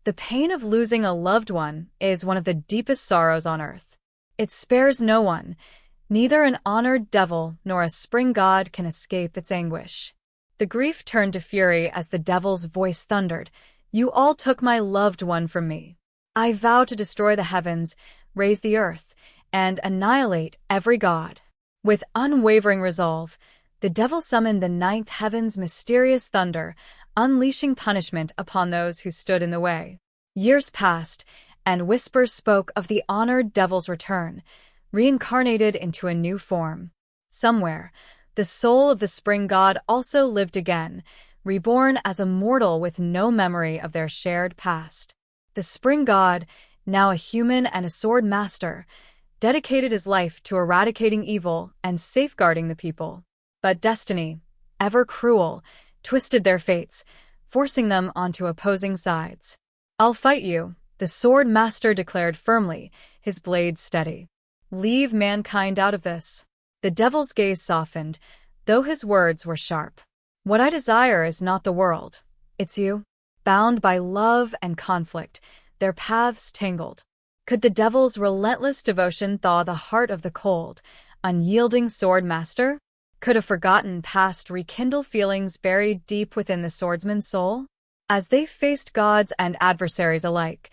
The pain of losing a loved one is one of the deepest sorrows on earth. It spares no one. Neither an honored devil nor a spring god can escape its anguish. The grief turned to fury as the devil's voice thundered, "You all took my loved one from me. I vow to destroy the heavens, raise the earth, and annihilate every god." With unwavering resolve, the devil summoned the ninth heaven's mysterious thunder, unleashing punishment upon those who stood in the way. Years passed, and whispers spoke of the honored devil's return, reincarnated into a new form. Somewhere, the soul of the spring god also lived again, reborn as a mortal with no memory of their shared past. The spring god, now a human and a sword master, dedicated his life to eradicating evil and safeguarding the people. But destiny, ever cruel, twisted their fates, forcing them onto opposing sides. "I'll fight you," the sword master declared firmly, his blade steady. "Leave mankind out of this." The devil's gaze softened, though his words were sharp. "What I desire is not the world. It's you." Bound by love and conflict, their paths tangled. Could the devil's relentless devotion thaw the heart of the cold, unyielding sword master? Could a forgotten past rekindle feelings buried deep within the swordsman's soul? As they faced gods and adversaries alike,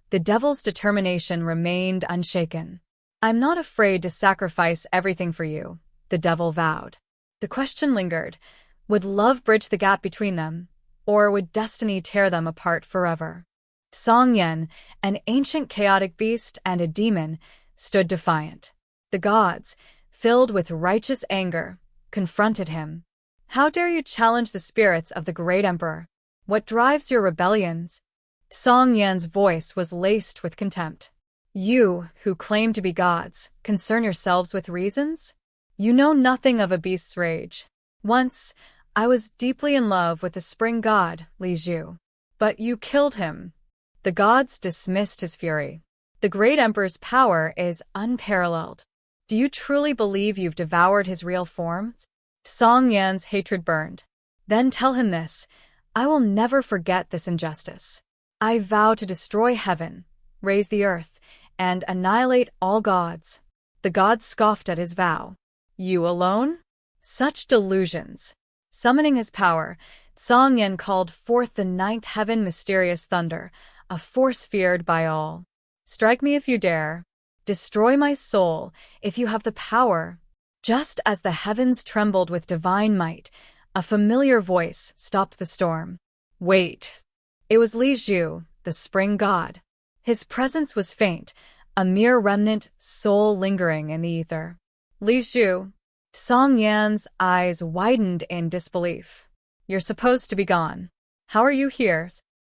the devil's determination remained unshaken. "I'm not afraid to sacrifice everything for you," the devil vowed. The question lingered. Would love bridge the gap between them, or would destiny tear them apart forever? Song Yen, an ancient chaotic beast and a demon, stood defiant. The gods, filled with righteous anger, confronted him. "How dare you challenge the spirits of the great emperor? What drives your rebellions?" Song Yan's voice was laced with contempt. "You, who claim to be gods, concern yourselves with reasons? You know nothing of a beast's rage. Once, I was deeply in love with the spring god, Li Zhu. But you killed him." The gods dismissed his fury. "The great emperor's power is unparalleled. Do you truly believe you've devoured his real form?" Song Yan's hatred burned. "Then tell him this. I will never forget this injustice. I vow to destroy heaven, raise the earth, and annihilate all gods." The gods scoffed at his vow. "You alone? Such delusions." Summoning his power, Song Yan called forth the ninth heaven mysterious thunder, a force feared by all. "Strike me if you dare. Destroy my soul if you have the power." Just as the heavens trembled with divine might, a familiar voice stopped the storm. "Wait." It was Li Zhu, the spring god. His presence was faint, a mere remnant soul lingering in the ether. "Li Zhu." Song Yan's eyes widened in disbelief. "You're supposed to be gone. How are you here?"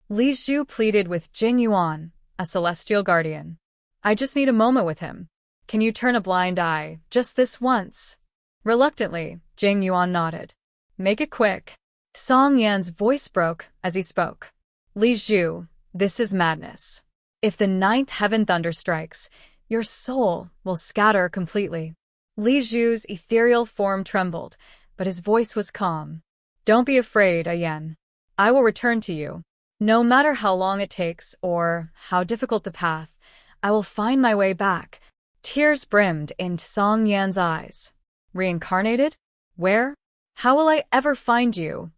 Li Zhu pleaded with Jing Yuan, a celestial guardian. "I just need a moment with him. Can you turn a blind eye, just this once?" Reluctantly, Jing Yuan nodded. "Make it quick." Song Yan's voice broke as he spoke. "Li Zhu, this is madness. If the ninth heaven thunder strikes, your soul will scatter completely." Li Zhu's ethereal form trembled, but his voice was calm. "Don't be afraid, Ayen. I will return to you. No matter how long it takes or how difficult the path, I will find my way back." Tears brimmed in Song Yan's eyes. "Reincarnated? Where? How will I ever find you?"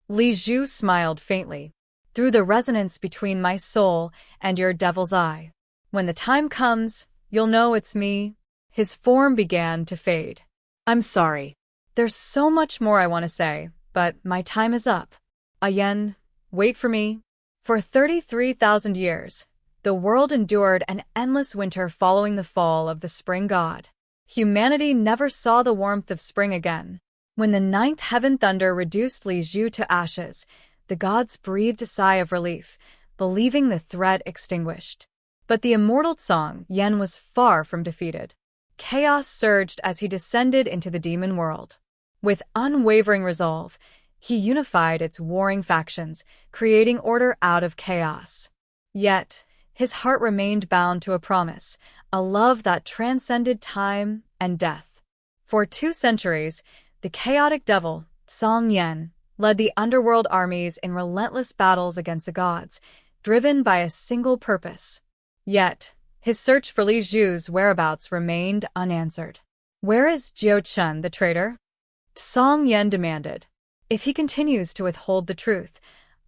Li Zhu smiled faintly. "Through the resonance between my soul and your devil's eye. When the time comes, you'll know it's me." His form began to fade. "I'm sorry. There's so much more I want to say, but my time is up. Ayen, wait for me." For 33,000 years, the world endured an endless winter following the fall of the spring god. Humanity never saw the warmth of spring again. When the ninth heaven thunder reduced Li Zhu to ashes, the gods breathed a sigh of relief, believing the threat extinguished. But the immortal Song Yan was far from defeated. Chaos surged as he descended into the demon world. With unwavering resolve, he unified its warring factions, creating order out of chaos. Yet, his heart remained bound to a promise, a love that transcended time and death. For 2 centuries, the chaotic devil, Song Yan, led the underworld armies in relentless battles against the gods, driven by a single purpose. Yet, his search for Li Zhu's whereabouts remained unanswered. "Where is Jiao Chun, the traitor?" Song Yan demanded. "If he continues to withhold the truth,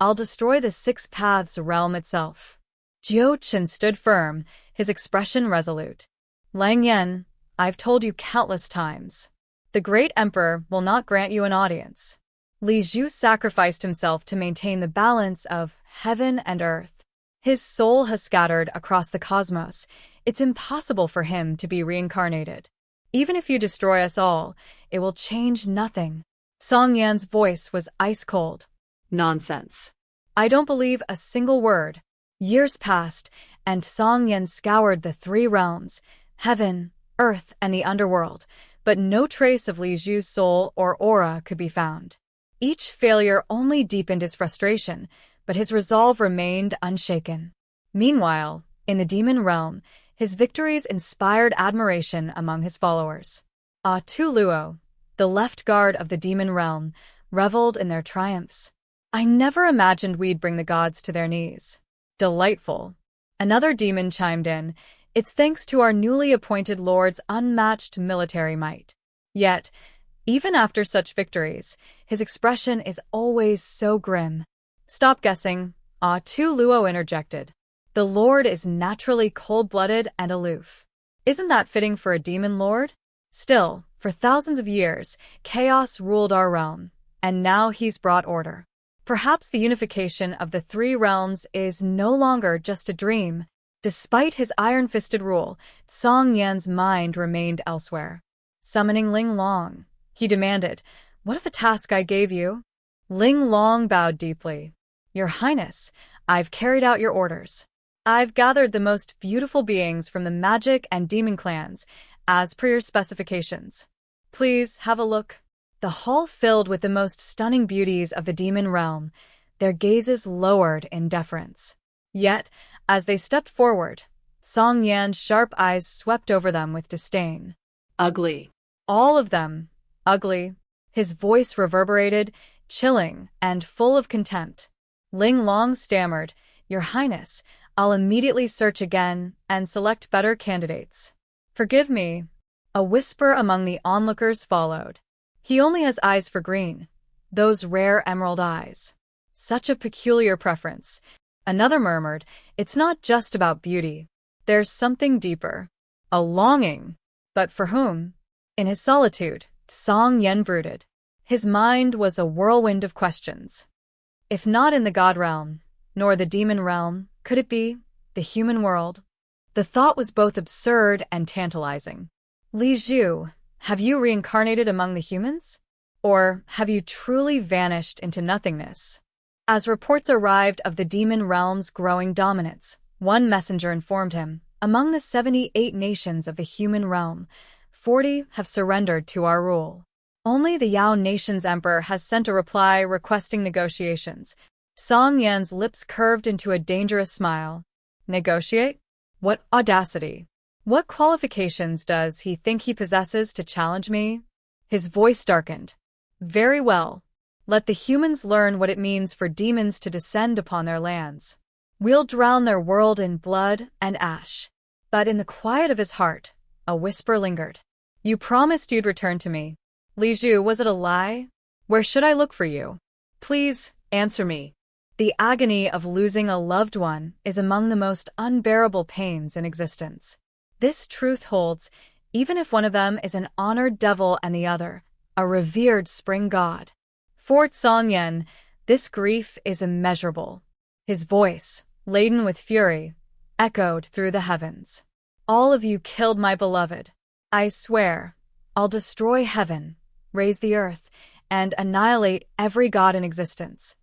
I'll destroy the Six Paths realm itself." Jiao Chun stood firm, his expression resolute. "Lang Yan, I've told you countless times. The great emperor will not grant you an audience." Li Zhu sacrificed himself to maintain the balance of heaven and earth. His soul has scattered across the cosmos. It's impossible for him to be reincarnated. "Even if you destroy us all, it will change nothing." Song Yan's voice was ice-cold. Nonsense. "I don't believe a single word." Years passed, and Song Yan scoured the three realms, heaven, earth, and the underworld, but no trace of Li Zhu's soul or aura could be found. Each failure only deepened his frustration, but his resolve remained unshaken. Meanwhile, in the demon realm, his victories inspired admiration among his followers. Tu Luo, the left guard of the demon realm, reveled in their triumphs. "I never imagined we'd bring the gods to their knees." "Delightful." Another demon chimed in. "It's thanks to our newly appointed lord's unmatched military might." Yet, even after such victories, his expression is always so grim. "Stop guessing," Tu Luo interjected. "The lord is naturally cold-blooded and aloof. Isn't that fitting for a demon lord? Still, for thousands of years, chaos ruled our realm, and now he's brought order. Perhaps the unification of the three realms is no longer just a dream." Despite his iron-fisted rule, Song Yan's mind remained elsewhere. Summoning Ling Long, he demanded, "What of the task I gave you?" Ling Long bowed deeply. "Your Highness, I've carried out your orders. I've gathered the most beautiful beings from the magic and demon clans, as per your specifications. Please have a look." The hall filled with the most stunning beauties of the demon realm, their gazes lowered in deference. Yet, as they stepped forward, Song Yan's sharp eyes swept over them with disdain. "Ugly." "All of them. Ugly." His voice reverberated, chilling and full of contempt. Ling Long stammered, "Your Highness, I'll immediately search again and select better candidates." "Forgive me." A whisper among the onlookers followed. "He only has eyes for green. Those rare emerald eyes. Such a peculiar preference." Another murmured, "It's not just about beauty. There's something deeper. A longing. But for whom?" In his solitude, Song Yan brooded. His mind was a whirlwind of questions. If not in the god realm, nor the demon realm, could it be the human world? The thought was both absurd and tantalizing. "Li Zhu, have you reincarnated among the humans? Or have you truly vanished into nothingness?" As reports arrived of the demon realm's growing dominance, one messenger informed him, "Among the 78 nations of the human realm, 40 have surrendered to our rule. Only the Yao nation's emperor has sent a reply requesting negotiations." Song Yan's lips curved into a dangerous smile. "Negotiate? What audacity! What qualifications does he think he possesses to challenge me?" His voice darkened. "Very well. Let the humans learn what it means for demons to descend upon their lands. We'll drown their world in blood and ash." But in the quiet of his heart, a whisper lingered. "You promised you'd return to me. Li Zhu, was it a lie? Where should I look for you? Please, answer me." The agony of losing a loved one is among the most unbearable pains in existence. This truth holds, even if one of them is an honored devil and the other, a revered spring god. For Song Yan, this grief is immeasurable. His voice, laden with fury, echoed through the heavens. "All of you killed my beloved. I swear, I'll destroy heaven, raise the earth, and annihilate every god in existence."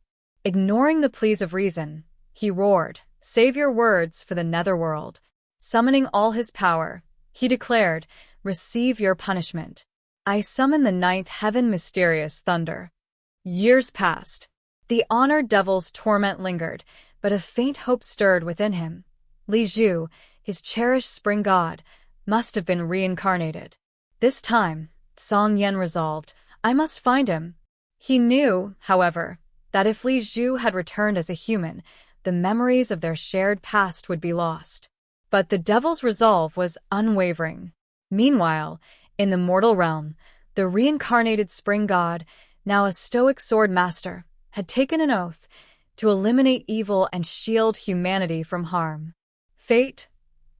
Ignoring the pleas of reason, he roared, "Save your words for the netherworld." Summoning all his power, he declared, "Receive your punishment. I summon the ninth heaven, mysterious thunder." Years passed. The honored devil's torment lingered, but a faint hope stirred within him. Li Zhu, his cherished spring god, must have been reincarnated. This time, Song Yan resolved, "I must find him." He knew, however, that if Li Zhu had returned as a human, the memories of their shared past would be lost. But the devil's resolve was unwavering. Meanwhile, in the mortal realm, the reincarnated spring god, now a stoic sword master, had taken an oath to eliminate evil and shield humanity from harm. Fate,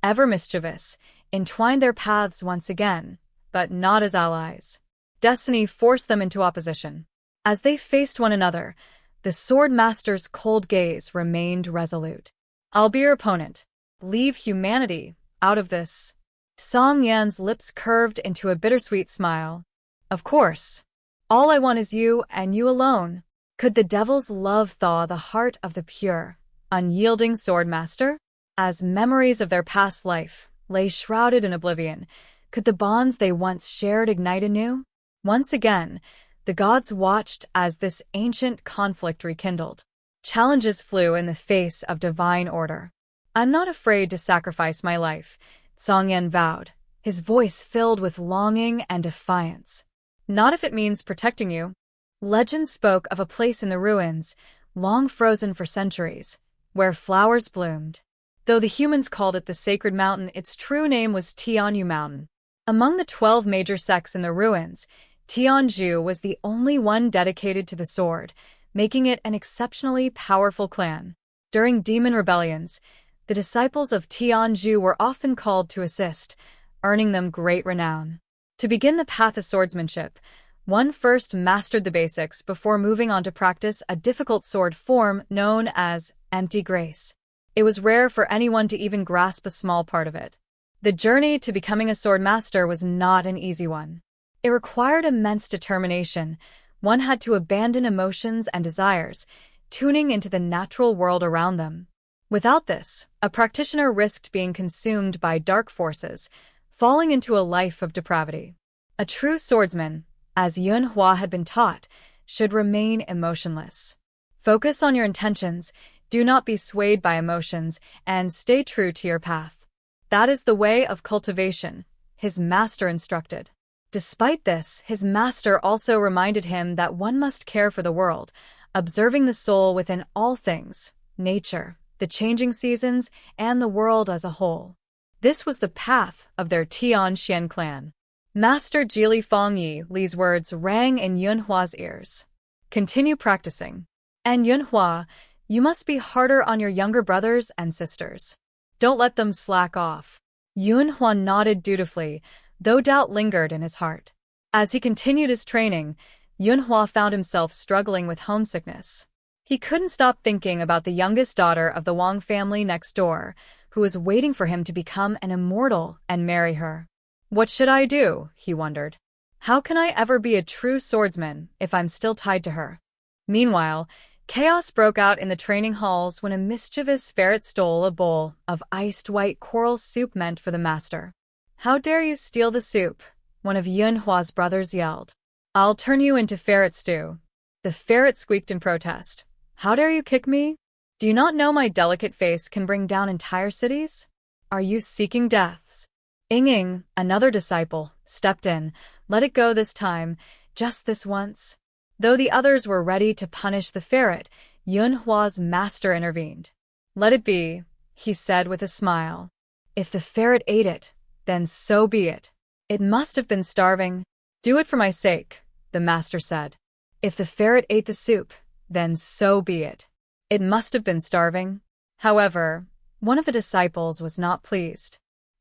ever mischievous, entwined their paths once again, but not as allies. Destiny forced them into opposition. As they faced one another, the sword master's cold gaze remained resolute. "I'll be your opponent. Leave humanity out of this." Song Yan's lips curved into a bittersweet smile. "Of course. All I want is you and you alone." Could the devil's love thaw the heart of the pure, unyielding sword master? As memories of their past life lay shrouded in oblivion, could the bonds they once shared ignite anew? Once again, the gods watched as this ancient conflict rekindled. Challenges flew in the face of divine order. "I'm not afraid to sacrifice my life," Song Yan vowed, his voice filled with longing and defiance. "Not if it means protecting you." Legend spoke of a place in the ruins, long frozen for centuries, where flowers bloomed. Though the humans called it the Sacred Mountain, its true name was Tianyu Mountain. Among the 12 major sects in the ruins, Tianju was the only one dedicated to the sword, making it an exceptionally powerful clan. During demon rebellions, the disciples of Tianju were often called to assist, earning them great renown. To begin the path of swordsmanship, one first mastered the basics before moving on to practice a difficult sword form known as empty grace. It was rare for anyone to even grasp a small part of it. The journey to becoming a sword master was not an easy one. It required immense determination. One had to abandon emotions and desires, tuning into the natural world around them. Without this, a practitioner risked being consumed by dark forces, falling into a life of depravity. A true swordsman, as Manhwa had been taught, should remain emotionless. Focus on your intentions, do not be swayed by emotions, and stay true to your path. That is the way of cultivation, his master instructed. Despite this, his master also reminded him that one must care for the world, observing the soul within all things, nature, the changing seasons, and the world as a whole. This was the path of their Tianxian clan. Master Jili Fangyi Li's words rang in Yunhua's ears. "Continue practicing. And Yunhua, you must be harder on your younger brothers and sisters. Don't let them slack off." Yunhua nodded dutifully, though doubt lingered in his heart. As he continued his training, Yunhua found himself struggling with homesickness. He couldn't stop thinking about the youngest daughter of the Wang family next door, who was waiting for him to become an immortal and marry her. "What should I do?" he wondered. "How can I ever be a true swordsman if I'm still tied to her?" Meanwhile, chaos broke out in the training halls when a mischievous ferret stole a bowl of iced white coral soup meant for the master. "How dare you steal the soup?" one of Yunhua's brothers yelled. "I'll turn you into ferret stew." The ferret squeaked in protest. "How dare you kick me? Do you not know my delicate face can bring down entire cities? Are you seeking deaths?" Ying, another disciple, stepped in. "Let it go this time, just this once." Though the others were ready to punish the ferret, Yunhua's master intervened. "Let it be," he said with a smile. "If the ferret ate it, then so be it. It must have been starving." "Do it for my sake," the master said. "If the ferret ate the soup, then so be it. It must have been starving." However, one of the disciples was not pleased.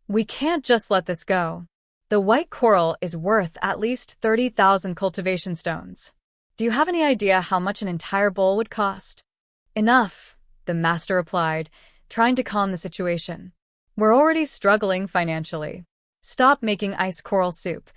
"We can't just let this go. The white coral is worth at least 30,000 cultivation stones. Do you have any idea how much an entire bowl would cost?" "Enough," the master replied, trying to calm the situation. "We're already struggling financially. Stop making ice coral soup.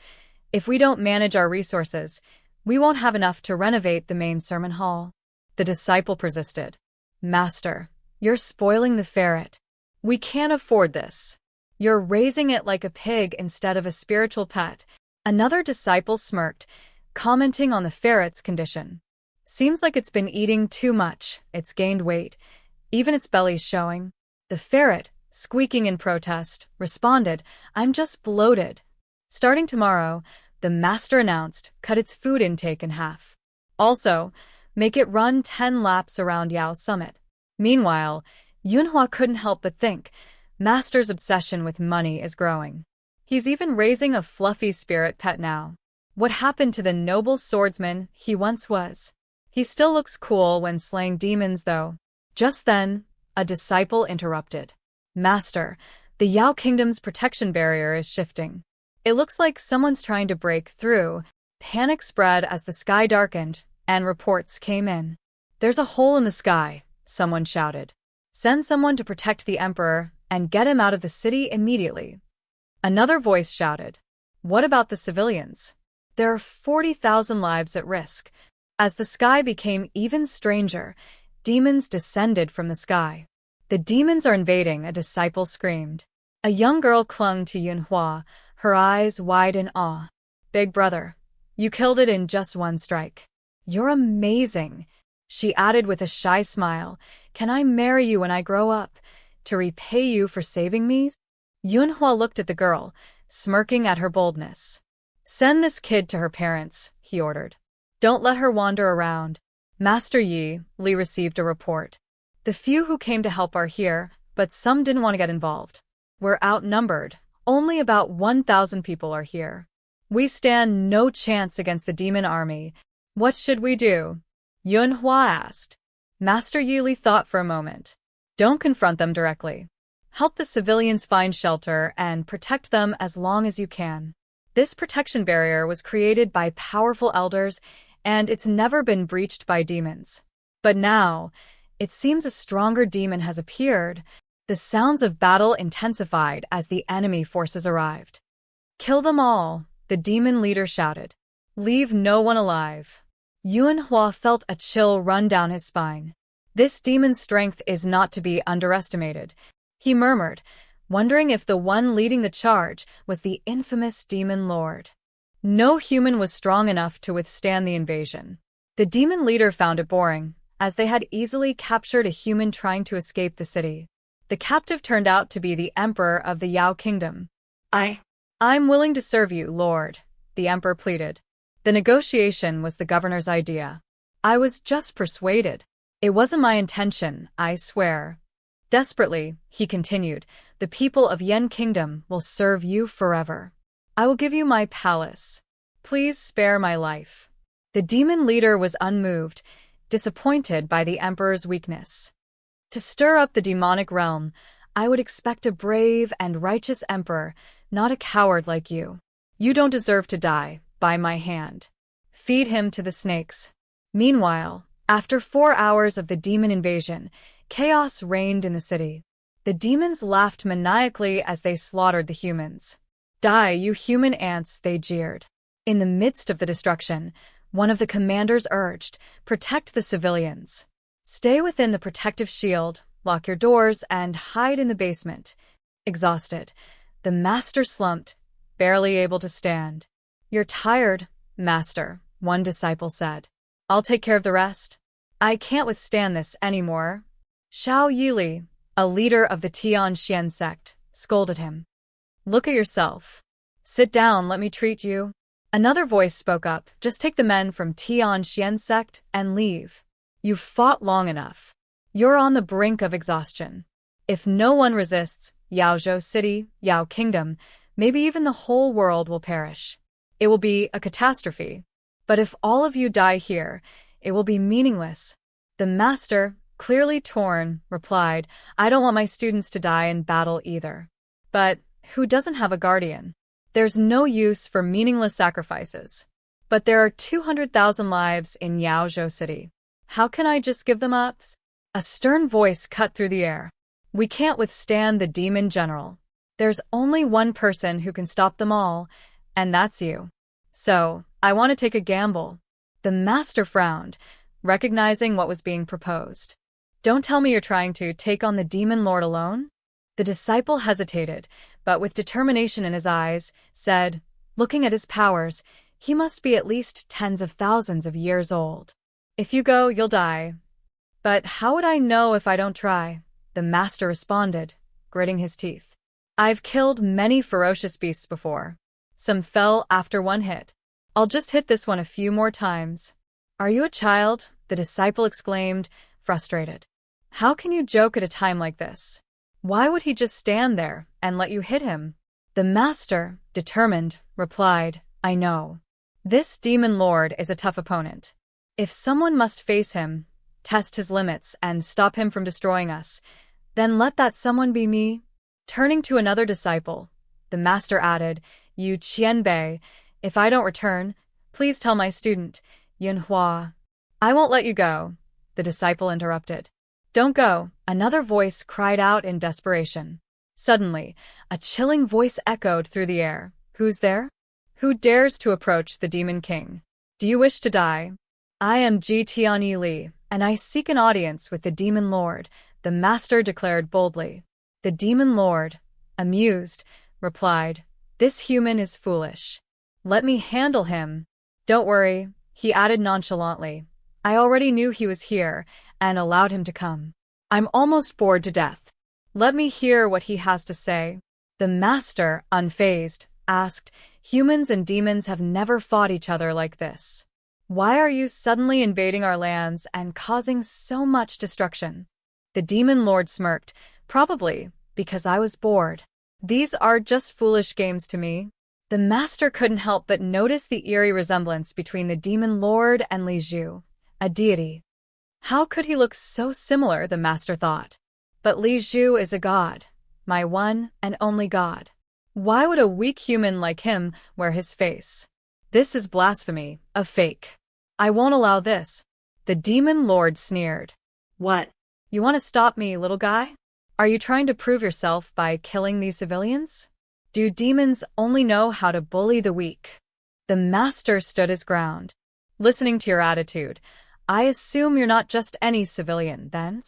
If we don't manage our resources, we won't have enough to renovate the main sermon hall." The disciple persisted. "Master, you're spoiling the ferret. We can't afford this. You're raising it like a pig instead of a spiritual pet." Another disciple smirked, commenting on the ferret's condition. "Seems like it's been eating too much. It's gained weight. Even its belly's showing." The ferret, squeaking in protest, responded, "I'm just bloated." Starting tomorrow, the master announced, cut its food intake in half. Also, make it run 10 laps around Yao's summit. Meanwhile, Yunhua couldn't help but think, Master's obsession with money is growing. He's even raising a fluffy spirit pet now. What happened to the noble swordsman he once was? He still looks cool when slaying demons, though. Just then, a disciple interrupted. Master, the Yao Kingdom's protection barrier is shifting. It looks like someone's trying to break through. Panic spread as the sky darkened, and reports came in. There's a hole in the sky, someone shouted. Send someone to protect the emperor and get him out of the city immediately. Another voice shouted. What about the civilians? There are 40,000 lives at risk. As the sky became even stranger, demons descended from the sky. The demons are invading, a disciple screamed. A young girl clung to Yunhua, her eyes wide in awe. Big brother, you killed it in just one strike. You're amazing, she added with a shy smile. Can I marry you when I grow up, to repay you for saving me? Yunhua looked at the girl, smirking at her boldness. Send this kid to her parents, he ordered. Don't let her wander around. Master Yi, Li received a report. The few who came to help are here, but some didn't want to get involved. We're outnumbered. Only about 1,000 people are here. We stand no chance against the demon army. What should we do? Yunhua asked. Master Yi Li thought for a moment. Don't confront them directly. Help the civilians find shelter and protect them as long as you can. This protection barrier was created by powerful elders, and it's never been breached by demons. But now, it seems a stronger demon has appeared. The sounds of battle intensified as the enemy forces arrived. Kill them all, the demon leader shouted. Leave no one alive. Yunhua felt a chill run down his spine. This demon's strength is not to be underestimated, he murmured, wondering if the one leading the charge was the infamous demon lord. No human was strong enough to withstand the invasion. The demon leader found it boring, as they had easily captured a human trying to escape the city. The captive turned out to be the emperor of the Yao Kingdom. I'm willing to serve you, lord, the emperor pleaded. The negotiation was the governor's idea. I was just persuaded. It wasn't my intention, I swear. Desperately, he continued, the people of Yen Kingdom will serve you forever. I will give you my palace. Please spare my life. The demon leader was unmoved, disappointed by the emperor's weakness. To stir up the demonic realm, I would expect a brave and righteous emperor, not a coward like you. You don't deserve to die, by my hand. Feed him to the snakes. Meanwhile, after 4 hours of the demon invasion, chaos reigned in the city. The demons laughed maniacally as they slaughtered the humans. Die, you human ants, they jeered. In the midst of the destruction, one of the commanders urged, protect the civilians. Stay within the protective shield, lock your doors, and hide in the basement. Exhausted, the master slumped, barely able to stand. You're tired, master, one disciple said. I'll take care of the rest. I can't withstand this anymore. Xiao Yili, a leader of the Tianxian sect, scolded him. Look at yourself. Sit down, let me treat you. Another voice spoke up, just take the men from Tianxian sect and leave. You've fought long enough. You're on the brink of exhaustion. If no one resists, Yaozhou City, Yao Kingdom, maybe even the whole world will perish. It will be a catastrophe. But if all of you die here, it will be meaningless. The master, clearly torn, replied, I don't want my students to die in battle either. But who doesn't have a guardian? There's no use for meaningless sacrifices. But there are 200,000 lives in Yaozhou City. How can I just give them up? A stern voice cut through the air. We can't withstand the demon general. There's only one person who can stop them all, and that's you. So, I want to take a gamble. The master frowned, recognizing what was being proposed. Don't tell me you're trying to take on the demon lord alone? The disciple hesitated, but with determination in his eyes, said, looking at his powers, he must be at least tens of thousands of years old. If you go, you'll die. But how would I know if I don't try? The master responded, gritting his teeth. I've killed many ferocious beasts before. Some fell after one hit. I'll just hit this one a few more times. Are you a child? The disciple exclaimed, frustrated. How can you joke at a time like this? Why would he just stand there and let you hit him? The master, determined, replied, I know. This demon lord is a tough opponent. If someone must face him, test his limits, and stop him from destroying us, then let that someone be me. Turning to another disciple, the master added, You Qianbei, if I don't return, please tell my student, Manhwa. I won't let you go, the disciple interrupted. Don't go, another voice cried out in desperation. Suddenly, a chilling voice echoed through the air. Who's there? Who dares to approach the Demon King? Do you wish to die? I am Ji Tianyi Li, and I seek an audience with the Demon Lord, the master declared boldly. The Demon Lord, amused, replied, This human is foolish. Let me handle him. Don't worry, he added nonchalantly. I already knew he was here and allowed him to come. I'm almost bored to death. Let me hear what he has to say. The master, unfazed, asked, Humans and demons have never fought each other like this. Why are you suddenly invading our lands and causing so much destruction? The demon lord smirked, probably because I was bored. These are just foolish games to me. The master couldn't help but notice the eerie resemblance between the demon lord and Li Zhu, a deity. How could he look so similar, the master thought. But Li Zhu is a god, my one and only god. Why would a weak human like him wear his face? This is blasphemy, a fake. I won't allow this. The demon lord sneered. What? You want to stop me, little guy? Are you trying to prove yourself by killing these civilians? Do demons only know how to bully the weak? The master stood his ground. Listening to your attitude, I assume you're not just any civilian, then?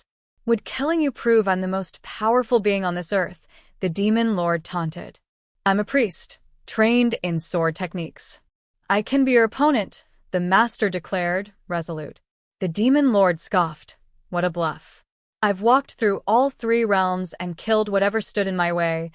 Would killing you prove I'm the most powerful being on this earth? The demon lord taunted. I'm a priest, trained in sword techniques. I can be your opponent, the master declared, resolute. The demon lord scoffed. What a bluff. I've walked through all 3 realms and killed whatever stood in my way,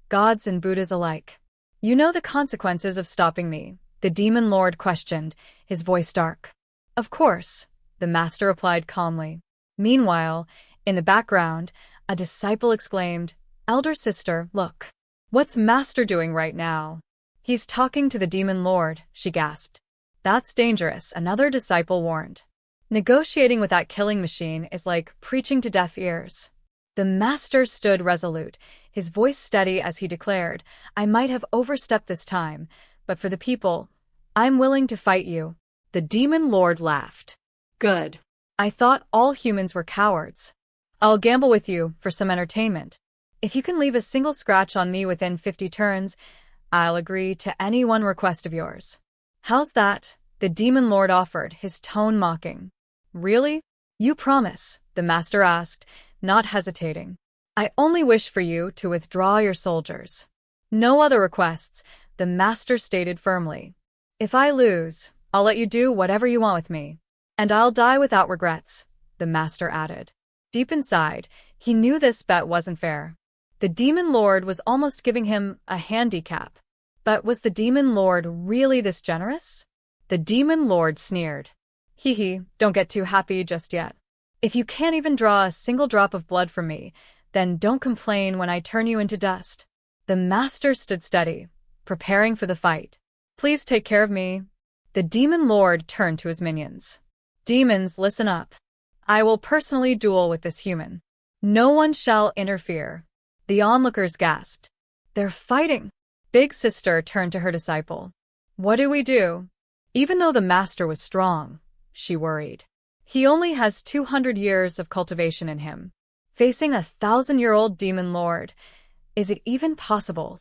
gods and Buddhas alike. You know the consequences of stopping me, the demon lord questioned, his voice dark. Of course, the master replied calmly. Meanwhile, in the background, a disciple exclaimed, Elder sister, look. What's master doing right now? He's talking to the demon lord, she gasped. That's dangerous, another disciple warned. Negotiating with that killing machine is like preaching to deaf ears. The master stood resolute, his voice steady as he declared, I might have overstepped this time, but for the people, I'm willing to fight you. The demon lord laughed. Good. I thought all humans were cowards. I'll gamble with you for some entertainment. If you can leave a single scratch on me within 50 turns, I'll agree to any one request of yours. How's that? The demon lord offered, his tone mocking. Really? You promise? The master asked, not hesitating. I only wish for you to withdraw your soldiers. No other requests, the master stated firmly. If I lose, I'll let you do whatever you want with me. And I'll die without regrets, the master added. Deep inside, he knew this bet wasn't fair. The demon lord was almost giving him a handicap. But was the demon lord really this generous? The demon lord sneered. Hee hee, don't get too happy just yet. If you can't even draw a single drop of blood from me, then don't complain when I turn you into dust. The master stood steady, preparing for the fight. Please take care of me. The demon lord turned to his minions. Demons, listen up. I will personally duel with this human. No one shall interfere. The onlookers gasped. They're fighting. Big sister turned to her disciple. What do we do? Even though the master was strong, she worried. He only has 200 years of cultivation in him. Facing a 1,000-year-old demon lord, is it even possible?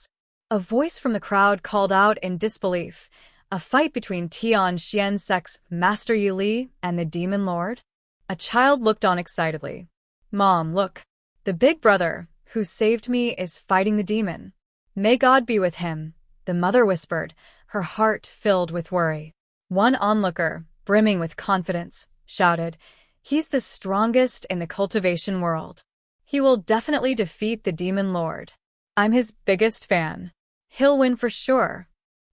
A voice from the crowd called out in disbelief. A fight between Tian Xian Sec's Master Yi Li and the demon lord? A child looked on excitedly. Mom, look. The big brother, who saved me, is fighting the demon. May God be with him, the mother whispered, her heart filled with worry. One onlooker, brimming with confidence, shouted, He's the strongest in the cultivation world. He will definitely defeat the demon lord. I'm his biggest fan. He'll win for sure.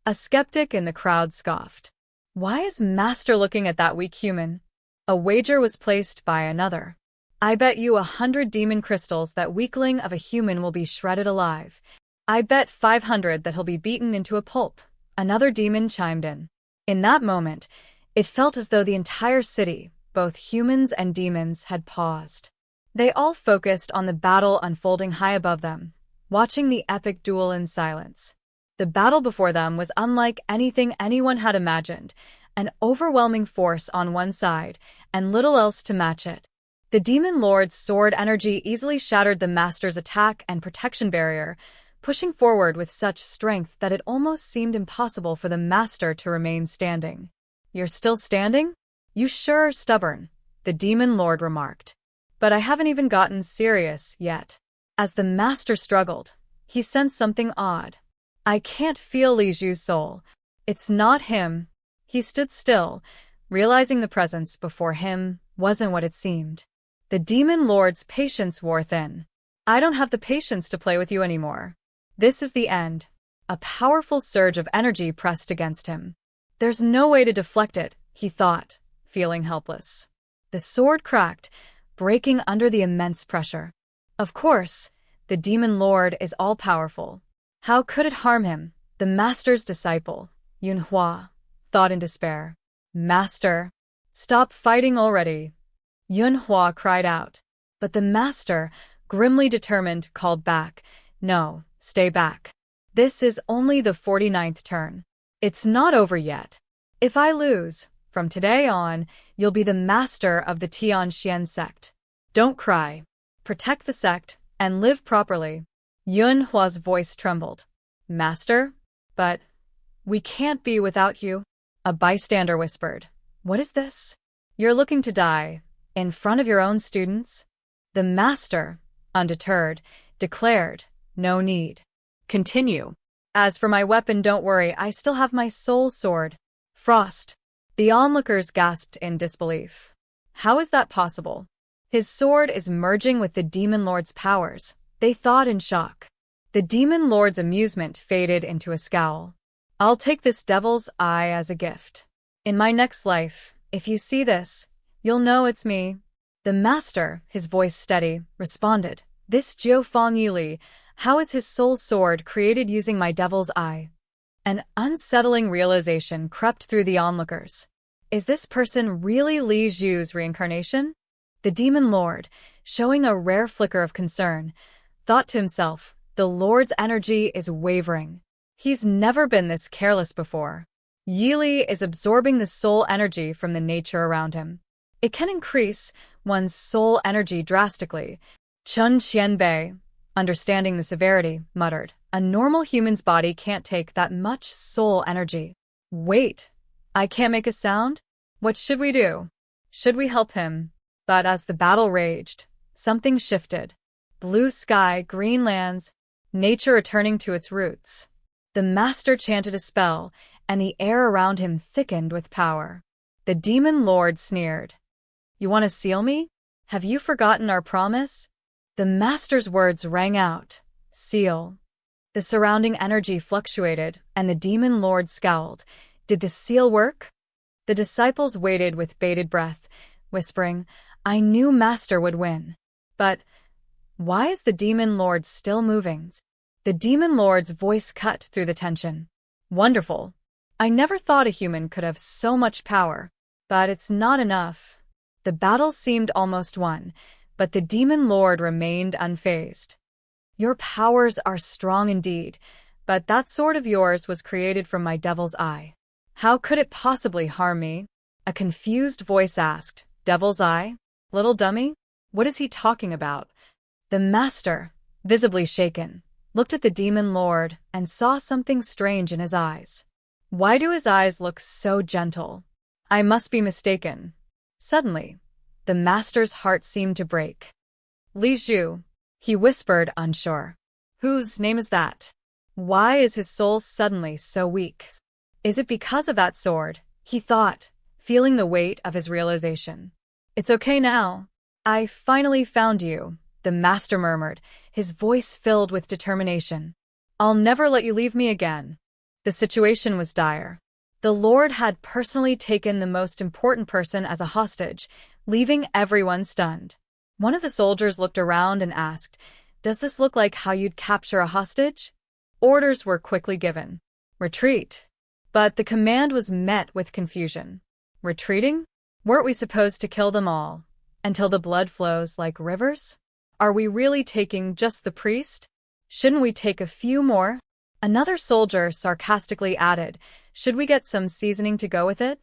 A skeptic in the crowd scoffed. Why is Master looking at that weak human? A wager was placed by another. I bet you 100 demon crystals that weakling of a human will be shredded alive. I bet 500 that he'll be beaten into a pulp. Another demon chimed in. In that moment, it felt as though the entire city, both humans and demons, had paused. They all focused on the battle unfolding high above them, watching the epic duel in silence. The battle before them was unlike anything anyone had imagined, an overwhelming force on one side, and little else to match it. The demon lord's sword energy easily shattered the master's attack and protection barrier, pushing forward with such strength that it almost seemed impossible for the master to remain standing. "You're still standing? You sure are stubborn," the demon lord remarked. "But I haven't even gotten serious yet." As the master struggled, he sensed something odd. "I can't feel Li Ju's soul. It's not him." He stood still, realizing the presence before him wasn't what it seemed. The demon lord's patience wore thin. "I don't have the patience to play with you anymore. This is the end." A powerful surge of energy pressed against him. "There's no way to deflect it," he thought, feeling helpless. The sword cracked, breaking under the immense pressure. Of course, the demon lord is all-powerful. How could it harm him? The master's disciple, Manhwa, thought in despair. "Master, stop fighting already," Manhwa cried out. But the master, grimly determined, called back, "No, stay back. This is only the 49th turn. It's not over yet. If I lose, from today on, you'll be the master of the Tianxian sect. Don't cry. Protect the sect, and live properly." Yunhua's voice trembled. "Master? But we can't be without you." A bystander whispered. "What is this? You're looking to die, in front of your own students?" The master, undeterred, declared, "No need. Continue. As for my weapon, don't worry, I still have my soul sword." "Frost." The onlookers gasped in disbelief. "How is that possible? His sword is merging with the demon lord's powers," they thought in shock. The demon lord's amusement faded into a scowl. "I'll take this devil's eye as a gift. In my next life, if you see this, you'll know it's me." The master, his voice steady, responded, "This Jiu Fang Yili, how is his soul sword created using my devil's eye?" An unsettling realization crept through the onlookers. Is this person really Li Ju's reincarnation? The demon lord, showing a rare flicker of concern, thought to himself, the lord's energy is wavering. He's never been this careless before. Yili is absorbing the soul energy from the nature around him. It can increase one's soul energy drastically. Chun Qianbei, understanding the severity, muttered, "A normal human's body can't take that much soul energy." "Wait, I can't make a sound? What should we do? Should we help him?" But as the battle raged, something shifted. Blue sky, green lands, nature returning to its roots. The master chanted a spell, and the air around him thickened with power. The demon lord sneered. "You want to seal me? Have you forgotten our promise?" The master's words rang out. "Seal." The surrounding energy fluctuated, and the demon lord scowled. Did the seal work? The disciples waited with bated breath, whispering, "I knew Master would win." But why is the demon lord still moving? The demon lord's voice cut through the tension. "Wonderful. I never thought a human could have so much power. But it's not enough." The battle seemed almost won, but the demon lord remained unfazed. "Your powers are strong indeed, but that sword of yours was created from my devil's eye. How could it possibly harm me?" A confused voice asked. "Devil's eye? Little dummy? What is he talking about?" The master, visibly shaken, looked at the demon lord and saw something strange in his eyes. Why do his eyes look so gentle? I must be mistaken. Suddenly, the master's heart seemed to break. "Li Ju," he whispered, unsure. "Whose name is that? Why is his soul suddenly so weak? Is it because of that sword?" he thought, feeling the weight of his realization. "It's okay now. I finally found you," the master murmured, his voice filled with determination. "I'll never let you leave me again." The situation was dire. The Lord had personally taken the most important person as a hostage, leaving everyone stunned. One of the soldiers looked around and asked, "Does this look like how you'd capture a hostage?" Orders were quickly given. Retreat. But the command was met with confusion. Retreating? Weren't we supposed to kill them all, until the blood flows like rivers? Are we really taking just the priest? Shouldn't we take a few more? Another soldier sarcastically added, "Should we get some seasoning to go with it?"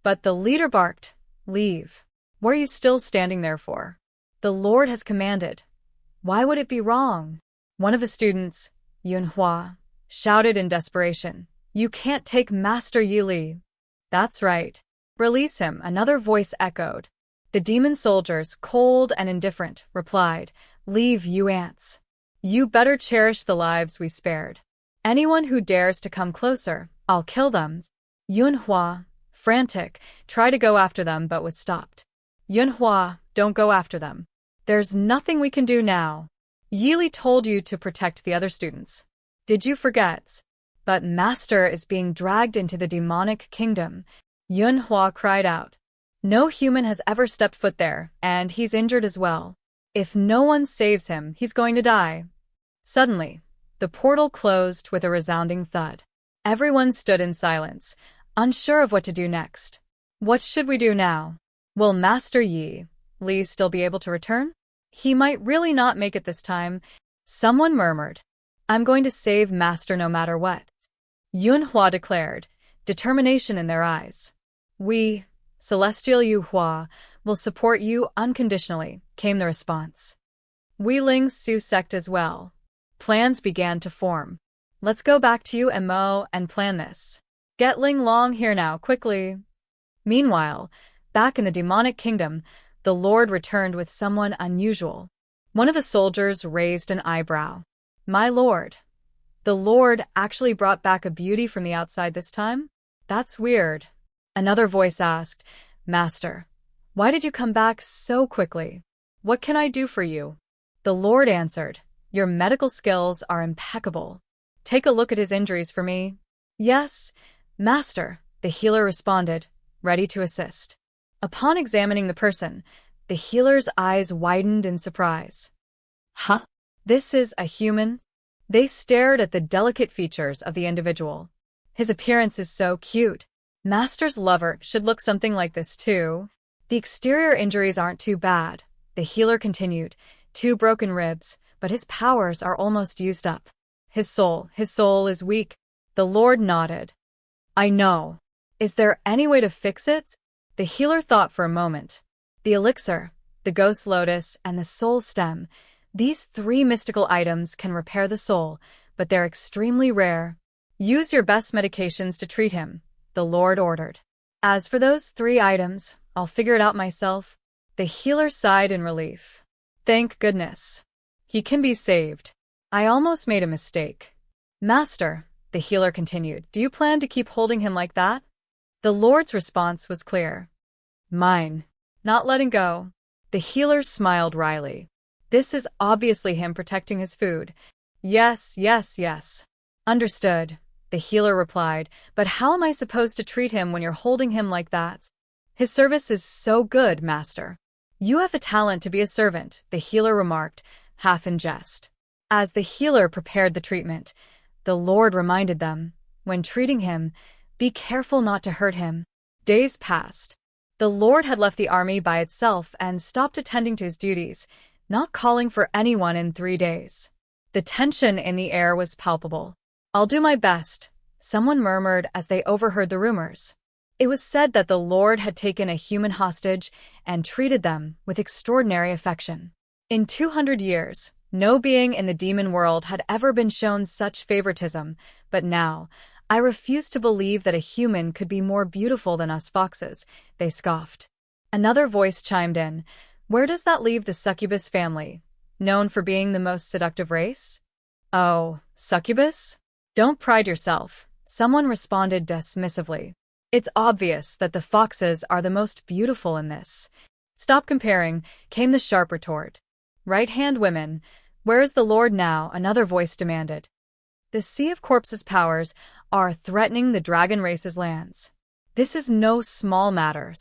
But the leader barked, "Leave. What are you still standing there for? The Lord has commanded. Why would it be wrong?" One of the students, Manhwa, shouted in desperation, "You can't take Master Yi Li." "That's right. Release him," another voice echoed. The demon soldiers, cold and indifferent, replied, "Leave, you ants. You better cherish the lives we spared. Anyone who dares to come closer, I'll kill them." Yunhua, frantic, tried to go after them but was stopped. "Yunhua, don't go after them. There's nothing we can do now. Yili told you to protect the other students. Did you forget?" "But Master is being dragged into the demonic kingdom," Yunhua cried out. "No human has ever stepped foot there, and he's injured as well. If no one saves him, he's going to die." Suddenly, the portal closed with a resounding thud. Everyone stood in silence, unsure of what to do next. What should we do now? Will Master Yi Li still be able to return? He might really not make it this time. Someone murmured, "I'm going to save Master no matter what." Yunhua declared, determination in their eyes. "We, Celestial Yuhua, will support you unconditionally," came the response. "We Ling Su sect as well." Plans began to form. "Let's go back to you, Mo, and plan this. Get Ling Long here now, quickly." Meanwhile, back in the demonic kingdom, the Lord returned with someone unusual. One of the soldiers raised an eyebrow. "My lord. The Lord actually brought back a beauty from the outside this time? That's weird." Another voice asked, "Master, why did you come back so quickly? What can I do for you?" The Lord answered, "Your medical skills are impeccable. Take a look at his injuries for me." "Yes, Master," the healer responded, ready to assist. Upon examining the person, the healer's eyes widened in surprise. Huh? "This is a human?" They stared at the delicate features of the individual. "His appearance is so cute. Master's lover should look something like this too." "The exterior injuries aren't too bad," the healer continued. "2 broken ribs, but his powers are almost used up. His soul is weak." The Lord nodded. "I know. Is there any way to fix it?" The healer thought for a moment. "The elixir, the ghost lotus, and the soul stem. These 3 mystical items can repair the soul, but they're extremely rare. Use your best medications to treat him," the Lord ordered. "As for those 3 items, I'll figure it out myself." The healer sighed in relief. "Thank goodness. He can be saved. I almost made a mistake." "Master," the healer continued, "do you plan to keep holding him like that?" The Lord's response was clear. "Mine. Not letting go." The healer smiled wryly. "This is obviously him protecting his food." Yes. "Understood," the healer replied, "but how am I supposed to treat him when you're holding him like that?" "His service is so good, Master." "You have the talent to be a servant," the healer remarked, half in jest. As the healer prepared the treatment, the Lord reminded them, when treating him, be careful not to hurt him. Days passed. The Lord had left the army by itself and stopped attending to his duties, not calling for anyone in 3 days. The tension in the air was palpable. "I'll do my best," someone murmured as they overheard the rumors. It was said that the Lord had taken a human hostage and treated them with extraordinary affection. In 200 years, no being in the demon world had ever been shown such favoritism, but now, "I refuse to believe that a human could be more beautiful than us foxes," they scoffed. Another voice chimed in, "Where does that leave the succubus family, known for being the most seductive race?" "Oh, succubus? Don't pride yourself," someone responded dismissively. "It's obvious that the foxes are the most beautiful in this." "Stop comparing," came the sharp retort. "Right-hand women, where is the Lord now?" another voice demanded. "The Sea of Corpses' powers are threatening the dragon race's lands. This is no small matter."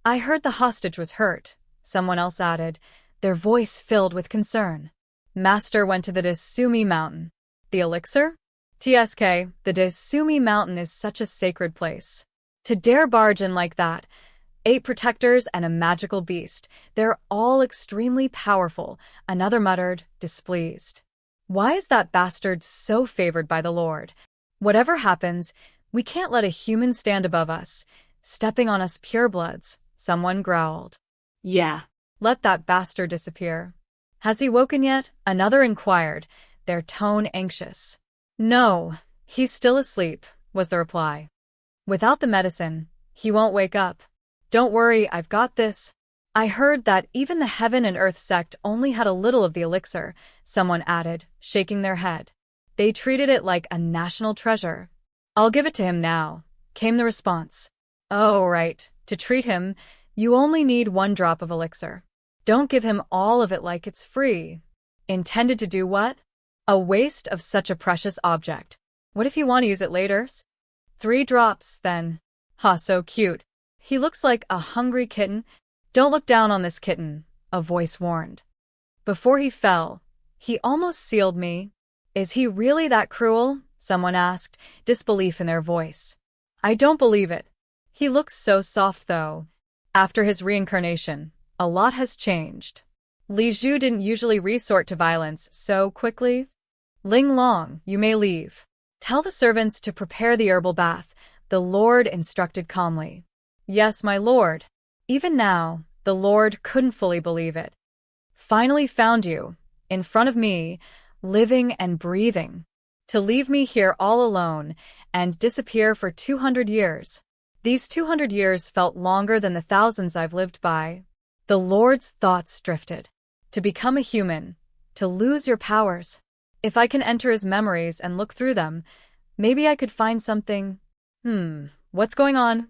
"I heard the hostage was hurt," someone else added. their voice filled with concern. Master went to the Desumi Mountain. The elixir? TSK, the Desumi Mountain is such a sacred place. To dare barge in like that, 8 protectors and a magical beast, they're all extremely powerful, another muttered, displeased. Why is that bastard so favored by the Lord? Whatever happens, we can't let a human stand above us, stepping on us purebloods, someone growled. Yeah. Let that bastard disappear. Has he woken yet? Another inquired, their tone anxious. No, he's still asleep, was the reply. Without the medicine, he won't wake up. Don't worry, I've got this. I heard that even the Heaven and Earth sect only had a little of the elixir, someone added, shaking their head. They treated it like a national treasure. I'll give it to him now, came the response. Oh, right, to treat him, you only need 1 drop of elixir. Don't give him all of it like it's free. Intended to do what? A waste of such a precious object. What if you want to use it later? 3 drops, then. Ha, so cute. He looks like a hungry kitten. Don't look down on this kitten, a voice warned. Before he fell, he almost sealed me. Is he really that cruel? Someone asked, disbelief in their voice. I don't believe it. He looks so soft, though. After his reincarnation, a lot has changed. Li Zhu didn't usually resort to violence so quickly. Ling Long, you may leave. Tell the servants to prepare the herbal bath, the Lord instructed calmly. Yes, my lord. Even now, the Lord couldn't fully believe it. Finally found you, in front of me, living and breathing. To leave me here all alone and disappear for 200 years. These 200 years felt longer than the thousands I've lived by. The Lord's thoughts drifted. To become a human, to lose your powers. If I can enter his memories and look through them, maybe I could find something. What's going on?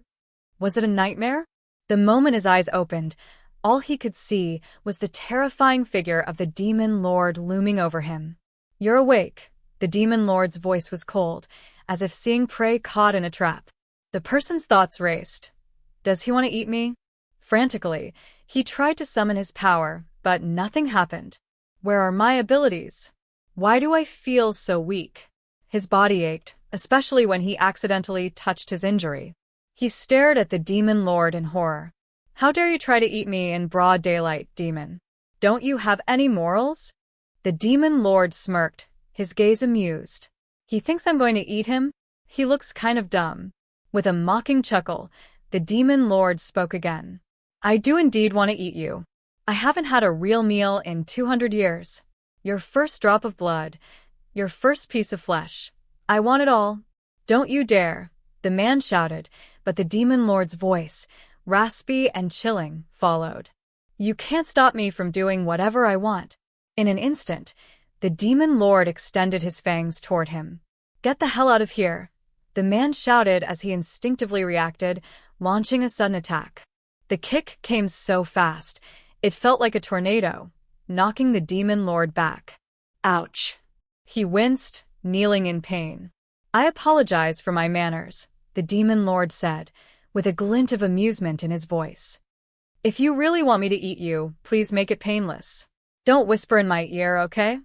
Was it a nightmare? The moment his eyes opened, all he could see was the terrifying figure of the Demon Lord looming over him. You're awake. The Demon Lord's voice was cold, as if seeing prey caught in a trap. The person's thoughts raced. Does he want to eat me? Frantically, he tried to summon his power, but nothing happened. Where are my abilities? Why do I feel so weak? His body ached, especially when he accidentally touched his injury. He stared at the Demon Lord in horror. How dare you try to eat me in broad daylight, demon? Don't you have any morals? The Demon Lord smirked, his gaze amused. He thinks I'm going to eat him? He looks kind of dumb. With a mocking chuckle, the Demon Lord spoke again. I do indeed want to eat you. I haven't had a real meal in 200 years. Your first drop of blood, your first piece of flesh. I want it all. Don't you dare, the man shouted, but the Demon Lord's voice, raspy and chilling, followed. You can't stop me from doing whatever I want. In an instant, the Demon Lord extended his fangs toward him. Get the hell out of here, the man shouted as he instinctively reacted, launching a sudden attack. The kick came so fast, it felt like a tornado, knocking the Demon Lord back. Ouch. He winced, kneeling in pain. I apologize for my manners, the Demon Lord said, with a glint of amusement in his voice. If you really want me to eat you, please make it painless. Don't whisper in my ear, okay?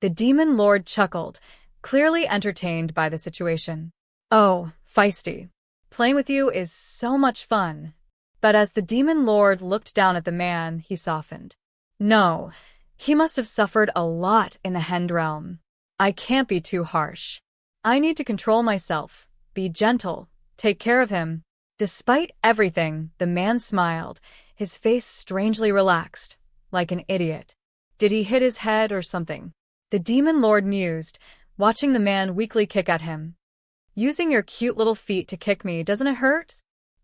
The Demon Lord chuckled, clearly entertained by the situation. Oh, feisty. Playing with you is so much fun. But as the Demon Lord looked down at the man, he softened. No, he must have suffered a lot in the Hend realm. I can't be too harsh. I need to control myself, be gentle, take care of him. Despite everything, the man smiled, his face strangely relaxed, like an idiot. Did he hit his head or something? The Demon Lord mused, watching the man weakly kick at him. Using your cute little feet to kick me, doesn't it hurt?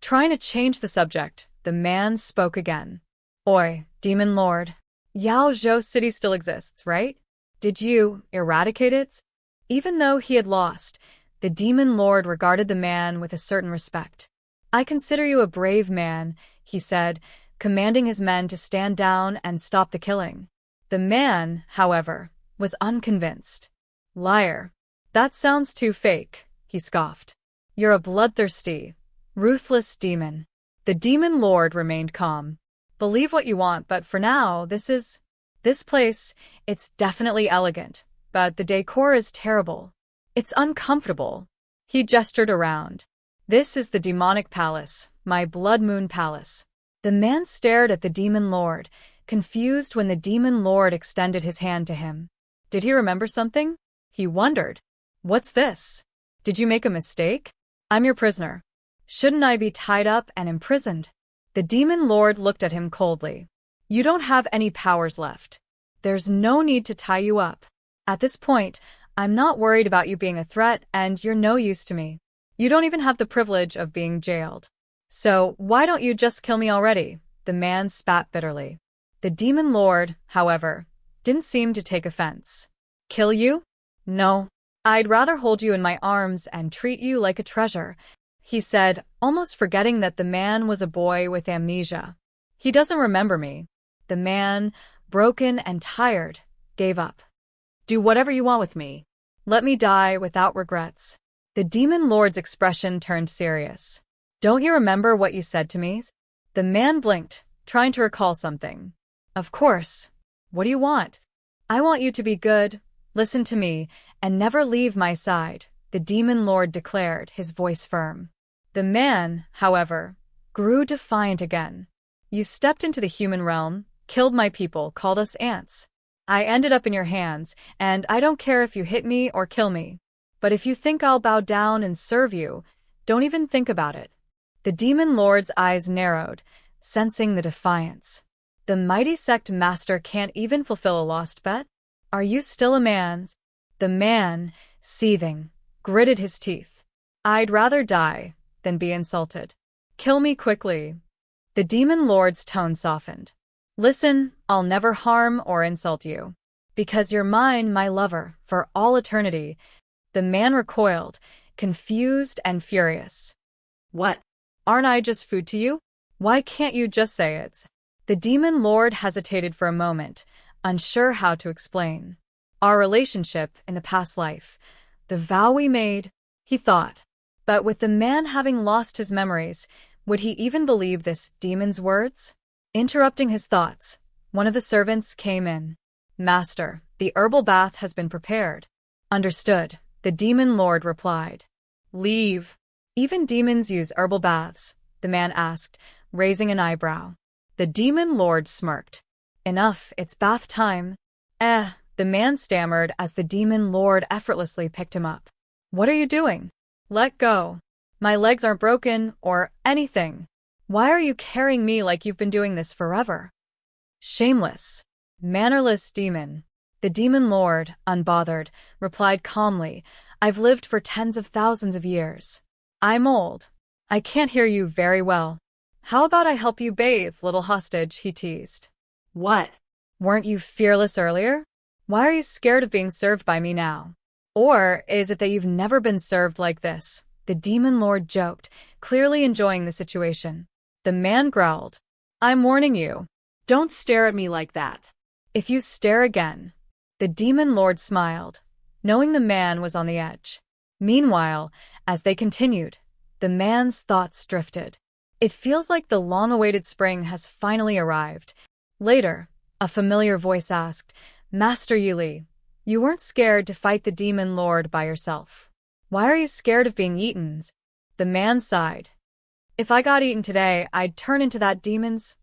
Trying to change the subject, the man spoke again. Oi, Demon Lord. Yao Zhou City still exists, right? Did you eradicate it? Even though he had lost, the Demon Lord regarded the man with a certain respect. I consider you a brave man, he said, commanding his men to stand down and stop the killing. The man, however, was unconvinced. Liar. That sounds too fake, he scoffed. You're a bloodthirsty, ruthless demon. The Demon Lord remained calm. Believe what you want, but for now, this place, it's definitely elegant, but the decor is terrible. It's uncomfortable. He gestured around. This is the demonic palace, my blood moon palace. The man stared at the demon lord, confused when the demon lord extended his hand to him. Did he remember something? He wondered. What's this? Did you make a mistake? I'm your prisoner. Shouldn't I be tied up and imprisoned? The demon lord looked at him coldly. You don't have any powers left. There's no need to tie you up. At this point, I'm not worried about you being a threat, and you're no use to me. You don't even have the privilege of being jailed. So why don't you just kill me already? The man spat bitterly. The demon lord, however, didn't seem to take offense. Kill you? No. I'd rather hold you in my arms and treat you like a treasure, he said, almost forgetting that the man was a boy with amnesia. He doesn't remember me. The man, broken and tired, gave up. Do whatever you want with me. Let me die without regrets. The demon lord's expression turned serious. Don't you remember what you said to me? The man blinked, trying to recall something. Of course. What do you want? I want you to be good, listen to me, and never leave my side, the demon lord declared, his voice firm. The man, however, grew defiant again. You stepped into the human realm, killed my people, called us ants. I ended up in your hands, and I don't care if you hit me or kill me. But if you think I'll bow down and serve you, don't even think about it. The demon lord's eyes narrowed, sensing the defiance. The mighty sect master can't even fulfill a lost bet? Are you still a man? The man, seething, gritted his teeth. I'd rather die than be insulted. Kill me quickly. The demon lord's tone softened. Listen, I'll never harm or insult you. Because you're mine, my lover, for all eternity. The man recoiled, confused and furious. What? Aren't I just food to you? Why can't you just say it? The demon lord hesitated for a moment, unsure how to explain. Our relationship in the past life, the vow we made, he thought. But with the man having lost his memories, would he even believe this demon's words? Interrupting his thoughts, one of the servants came in. Master, the herbal bath has been prepared. Understood, the demon lord replied. Leave. Even demons use herbal baths, the man asked, raising an eyebrow. The demon lord smirked. Enough, it's bath time. The man stammered as the demon lord effortlessly picked him up. What are you doing? Let go. My legs aren't broken or anything. Why are you carrying me like you've been doing this forever? Shameless, mannerless demon. The demon lord, unbothered, replied calmly, I've lived for tens of thousands of years. I'm old. I can't hear you very well. How about I help you bathe, little hostage, he teased. What? Weren't you fearless earlier? Why are you scared of being served by me now? Or is it that you've never been served like this? The demon lord joked, clearly enjoying the situation. The man growled. I'm warning you. Don't stare at me like that. If you stare again. The demon lord smiled, knowing the man was on the edge. Meanwhile, as they continued, the man's thoughts drifted. It feels like the long-awaited spring has finally arrived. Later, a familiar voice asked, Master Yili, you weren't scared to fight the demon lord by yourself. Why are you scared of being eaten? The man sighed. If I got eaten today, I'd turn into that demon's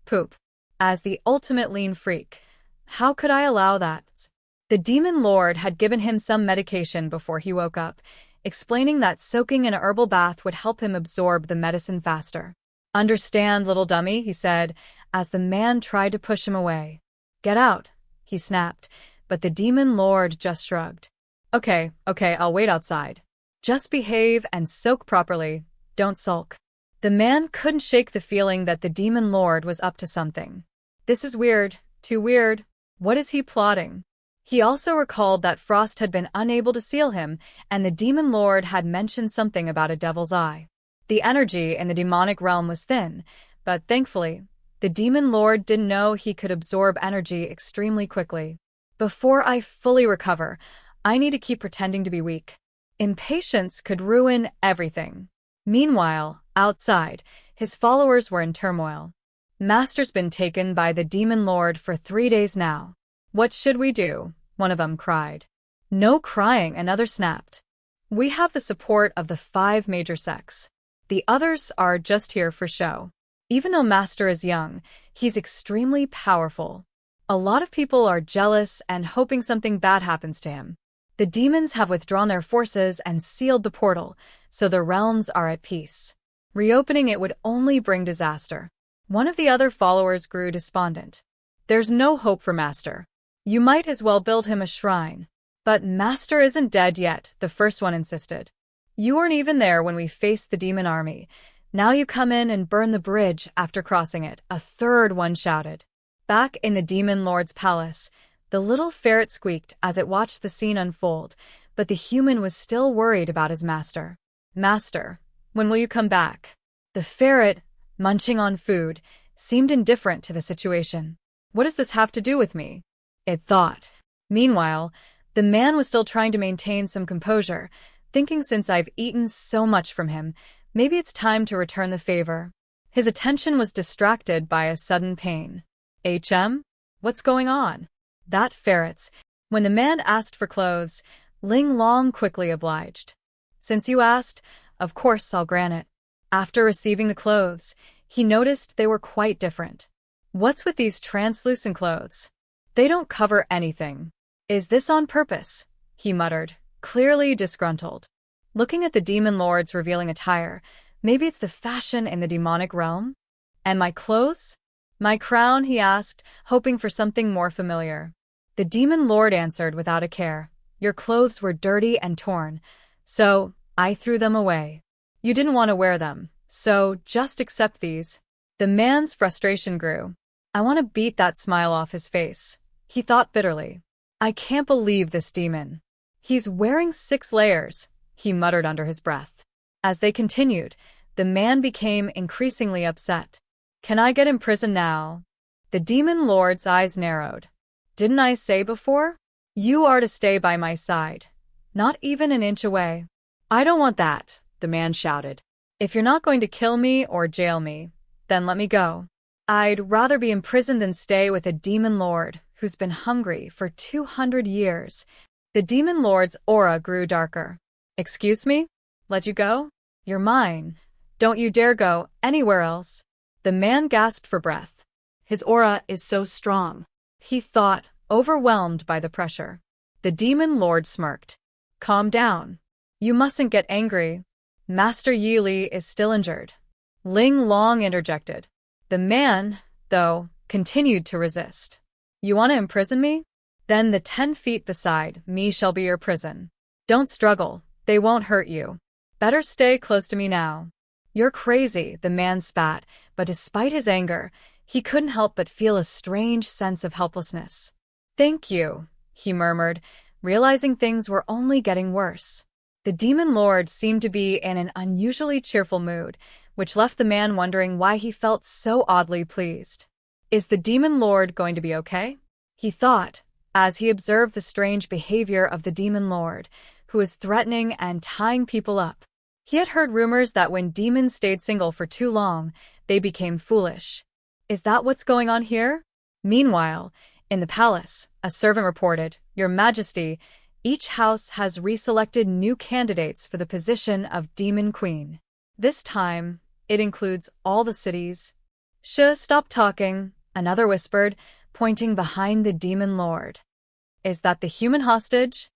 poop. As the ultimate lean freak, how could I allow that? The demon lord had given him some medication before he woke up, explaining that soaking in a herbal bath would help him absorb the medicine faster. Understand, little dummy, he said, as the man tried to push him away. Get out, he snapped, but the demon lord just shrugged. Okay, I'll wait outside. Just behave and soak properly, don't sulk. The man couldn't shake the feeling that the demon lord was up to something. This is weird, too weird. What is he plotting? He also recalled that Frost had been unable to seal him, and the demon lord had mentioned something about a devil's eye. The energy in the demonic realm was thin, but thankfully, the demon lord didn't know he could absorb energy extremely quickly. Before I fully recover, I need to keep pretending to be weak. Impatience could ruin everything. Meanwhile, outside, his followers were in turmoil. Master's been taken by the demon lord for 3 days now. What should we do? One of them cried. No crying, another snapped. We have the support of the 5 major sects. The others are just here for show. Even though Master is young, he's extremely powerful. A lot of people are jealous and hoping something bad happens to him. The demons have withdrawn their forces and sealed the portal, so the realms are at peace. Reopening it would only bring disaster. One of the other followers grew despondent. There's no hope for Master. You might as well build him a shrine. But Master isn't dead yet, the first one insisted. You weren't even there when we faced the demon army. Now you come in and burn the bridge after crossing it, a third one shouted. Back in the demon lord's palace, the little ferret squeaked as it watched the scene unfold, but the human was still worried about his master. Master, when will you come back? The ferret, munching on food, seemed indifferent to the situation. What does this have to do with me? It thought. Meanwhile, the man was still trying to maintain some composure, thinking since I've eaten so much from him, maybe it's time to return the favor. His attention was distracted by a sudden pain. What's going on? That ferrets. When the man asked for clothes, Ling Long quickly obliged. Since you asked, of course I'll grant it. After receiving the clothes, he noticed they were quite different. What's with these translucent clothes? They don't cover anything. Is this on purpose? He muttered, clearly disgruntled. Looking at the demon lord's revealing attire, maybe it's the fashion in the demonic realm? And my clothes? My crown, he asked, hoping for something more familiar. The demon lord answered without a care. Your clothes were dirty and torn, so I threw them away. You didn't want to wear them, so just accept these. The man's frustration grew. I want to beat that smile off his face. He thought bitterly. I can't believe this demon. He's wearing 6 layers, he muttered under his breath. As they continued, the man became increasingly upset. Can I get imprisoned now? The demon lord's eyes narrowed. Didn't I say before? You are to stay by my side. Not even an inch away. I don't want that, the man shouted. If you're not going to kill me or jail me, then let me go. I'd rather be imprisoned than stay with a demon lord who's been hungry for 200 years. The demon lord's aura grew darker. Excuse me? Let you go? You're mine. Don't you dare go anywhere else. The man gasped for breath. His aura is so strong, he thought, overwhelmed by the pressure. The demon lord smirked. Calm down. You mustn't get angry. Master Yi Li is still injured. Ling Long interjected. The man, though, continued to resist. You want to imprison me? Then the 10 feet beside me shall be your prison. Don't struggle, they won't hurt you. Better stay close to me now. You're crazy, the man spat, but despite his anger, he couldn't help but feel a strange sense of helplessness. Thank you, he murmured, realizing things were only getting worse. The demon lord seemed to be in an unusually cheerful mood, which left the man wondering why he felt so oddly pleased. Is the demon lord going to be okay? He thought, as he observed the strange behavior of the demon lord, who was threatening and tying people up. He had heard rumors that when demons stayed single for too long, they became foolish. Is that what's going on here? Meanwhile, in the palace, a servant reported, Your Majesty, each house has reselected new candidates for the position of Demon Queen. This time, it includes all the cities. Stop talking, another whispered, pointing behind the demon lord. Is that the human hostage?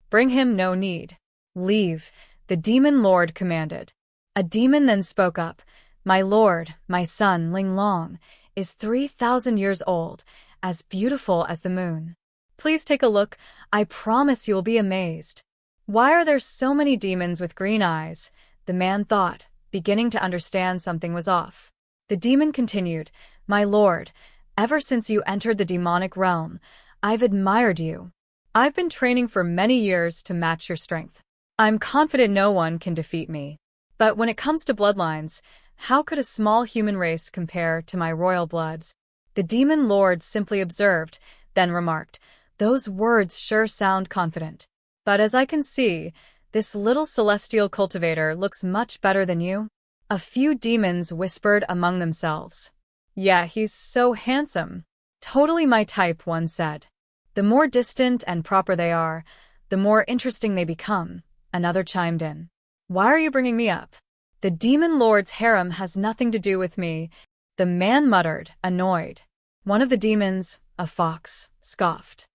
Bring him, no need. Leave, the demon lord commanded. A demon then spoke up. My lord, my son, Ling Long, is 3,000 years old, as beautiful as the moon. Please take a look, I promise you'll be amazed. Why are there so many demons with green eyes? The man thought, beginning to understand something was off. The demon continued, My lord, ever since you entered the demonic realm, I've admired you. I've been training for many years to match your strength. I'm confident no one can defeat me. But when it comes to bloodlines, how could a small human race compare to my royal bloods? The demon lord simply observed, then remarked, Those words sure sound confident. But as I can see, this little celestial cultivator looks much better than you. A few demons whispered among themselves. Yeah, he's so handsome. Totally my type, one said. The more distant and proper they are, the more interesting they become, another chimed in. Why are you bringing me up? The demon lord's harem has nothing to do with me, the man muttered, annoyed. One of the demons, a fox, scoffed.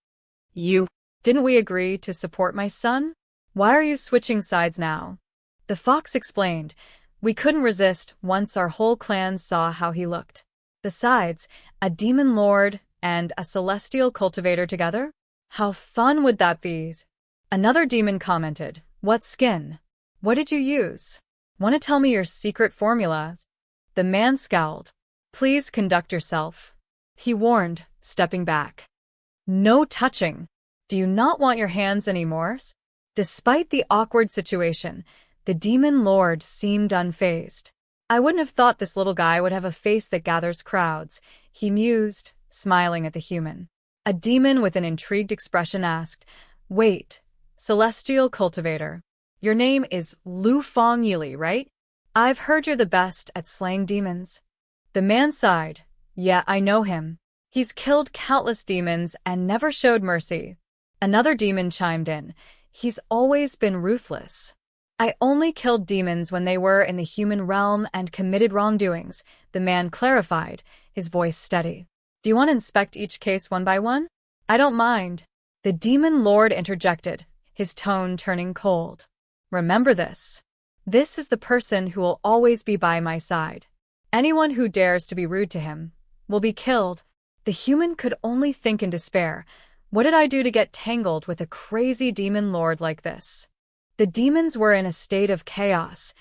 You. Didn't we agree to support my son? Why are you switching sides now? The fox explained. We couldn't resist once our whole clan saw how he looked. Besides, a demon lord and a celestial cultivator together? How fun would that be? Another demon commented. What skin? What did you use? Want to tell me your secret formula? The man scowled. Please conduct yourself, he warned, stepping back. No touching. Do you not want your hands anymore? Despite the awkward situation, the demon lord seemed unfazed. I wouldn't have thought this little guy would have a face that gathers crowds, he mused, smiling at the human. A demon with an intrigued expression asked, Wait, celestial cultivator. Your name is Lu Fong Yili, right? I've heard you're the best at slaying demons. The man sighed. Yeah, I know him. He's killed countless demons and never showed mercy. Another demon chimed in. He's always been ruthless. I only killed demons when they were in the human realm and committed wrongdoings, the man clarified, his voice steady. Do you want to inspect each case one by one? I don't mind. The demon lord interjected, his tone turning cold. Remember this. This is the person who will always be by my side. Anyone who dares to be rude to him will be killed. The human could only think in despair. What did I do to get tangled with a crazy demon lord like this? The demons were in a state of chaos,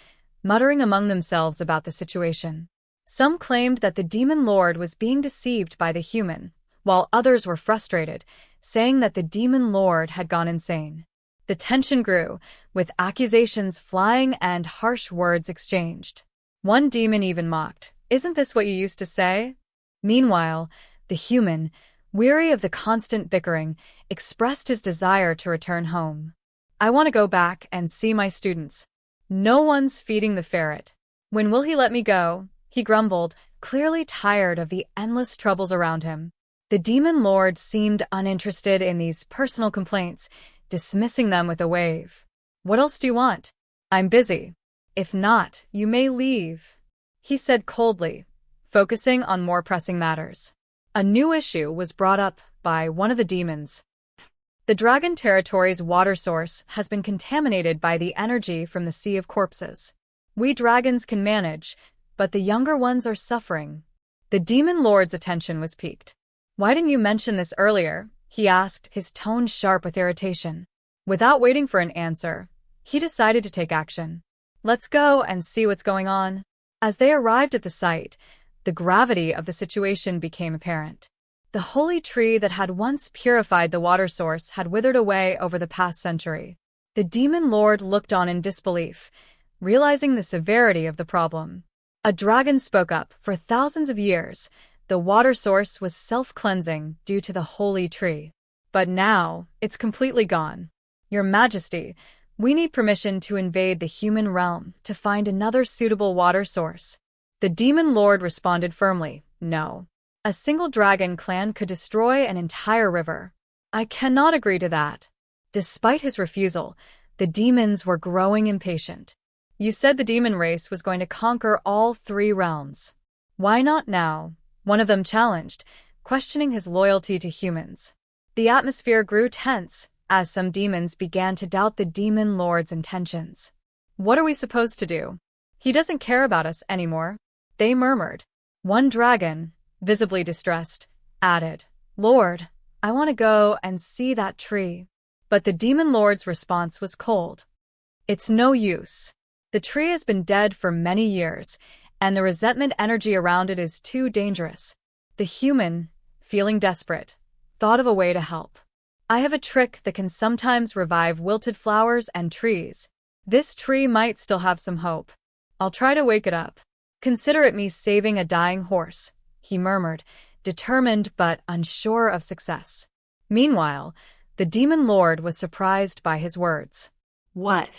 muttering among themselves about the situation. Some claimed that the demon lord was being deceived by the human, while others were frustrated, saying that the demon lord had gone insane. The tension grew, with accusations flying and harsh words exchanged. One demon even mocked, Isn't this what you used to say? Meanwhile, the human, weary of the constant bickering, expressed his desire to return home. I want to go back and see my students. No one's feeding the ferret. When will he let me go? He grumbled, clearly tired of the endless troubles around him. The demon lord seemed uninterested in these personal complaints, dismissing them with a wave. What else do you want? I'm busy. If not, you may leave, he said coldly, focusing on more pressing matters. A new issue was brought up by one of the demons. The dragon territory's water source has been contaminated by the energy from the Sea of Corpses. We dragons can manage, but the younger ones are suffering. The demon lord's attention was piqued. Why didn't you mention this earlier? He asked, his tone sharp with irritation. Without waiting for an answer, he decided to take action. Let's go and see what's going on. As they arrived at the site, the gravity of the situation became apparent. The holy tree that had once purified the water source had withered away over the past century. The demon lord looked on in disbelief, realizing the severity of the problem. A dragon spoke up. For thousands of years, the water source was self-cleansing due to the holy tree. But now, it's completely gone. Your Majesty, we need permission to invade the human realm to find another suitable water source. The demon lord responded firmly, No. A single dragon clan could destroy an entire river. I cannot agree to that. Despite his refusal, the demons were growing impatient. You said the demon race was going to conquer all 3 realms. Why not now? One of them challenged, questioning his loyalty to humans. The atmosphere grew tense as some demons began to doubt the demon lord's intentions. What are we supposed to do? He doesn't care about us anymore, they murmured. One dragon, visibly distressed, added, Lord, I want to go and see that tree. But the demon lord's response was cold. It's no use. The tree has been dead for many years, and the resentment energy around it is too dangerous. The human, feeling desperate, thought of a way to help. I have a trick that can sometimes revive wilted flowers and trees. This tree might still have some hope. I'll try to wake it up. Consider it me saving a dying horse, he murmured, determined but unsure of success. Meanwhile, the demon lord was surprised by his words. What?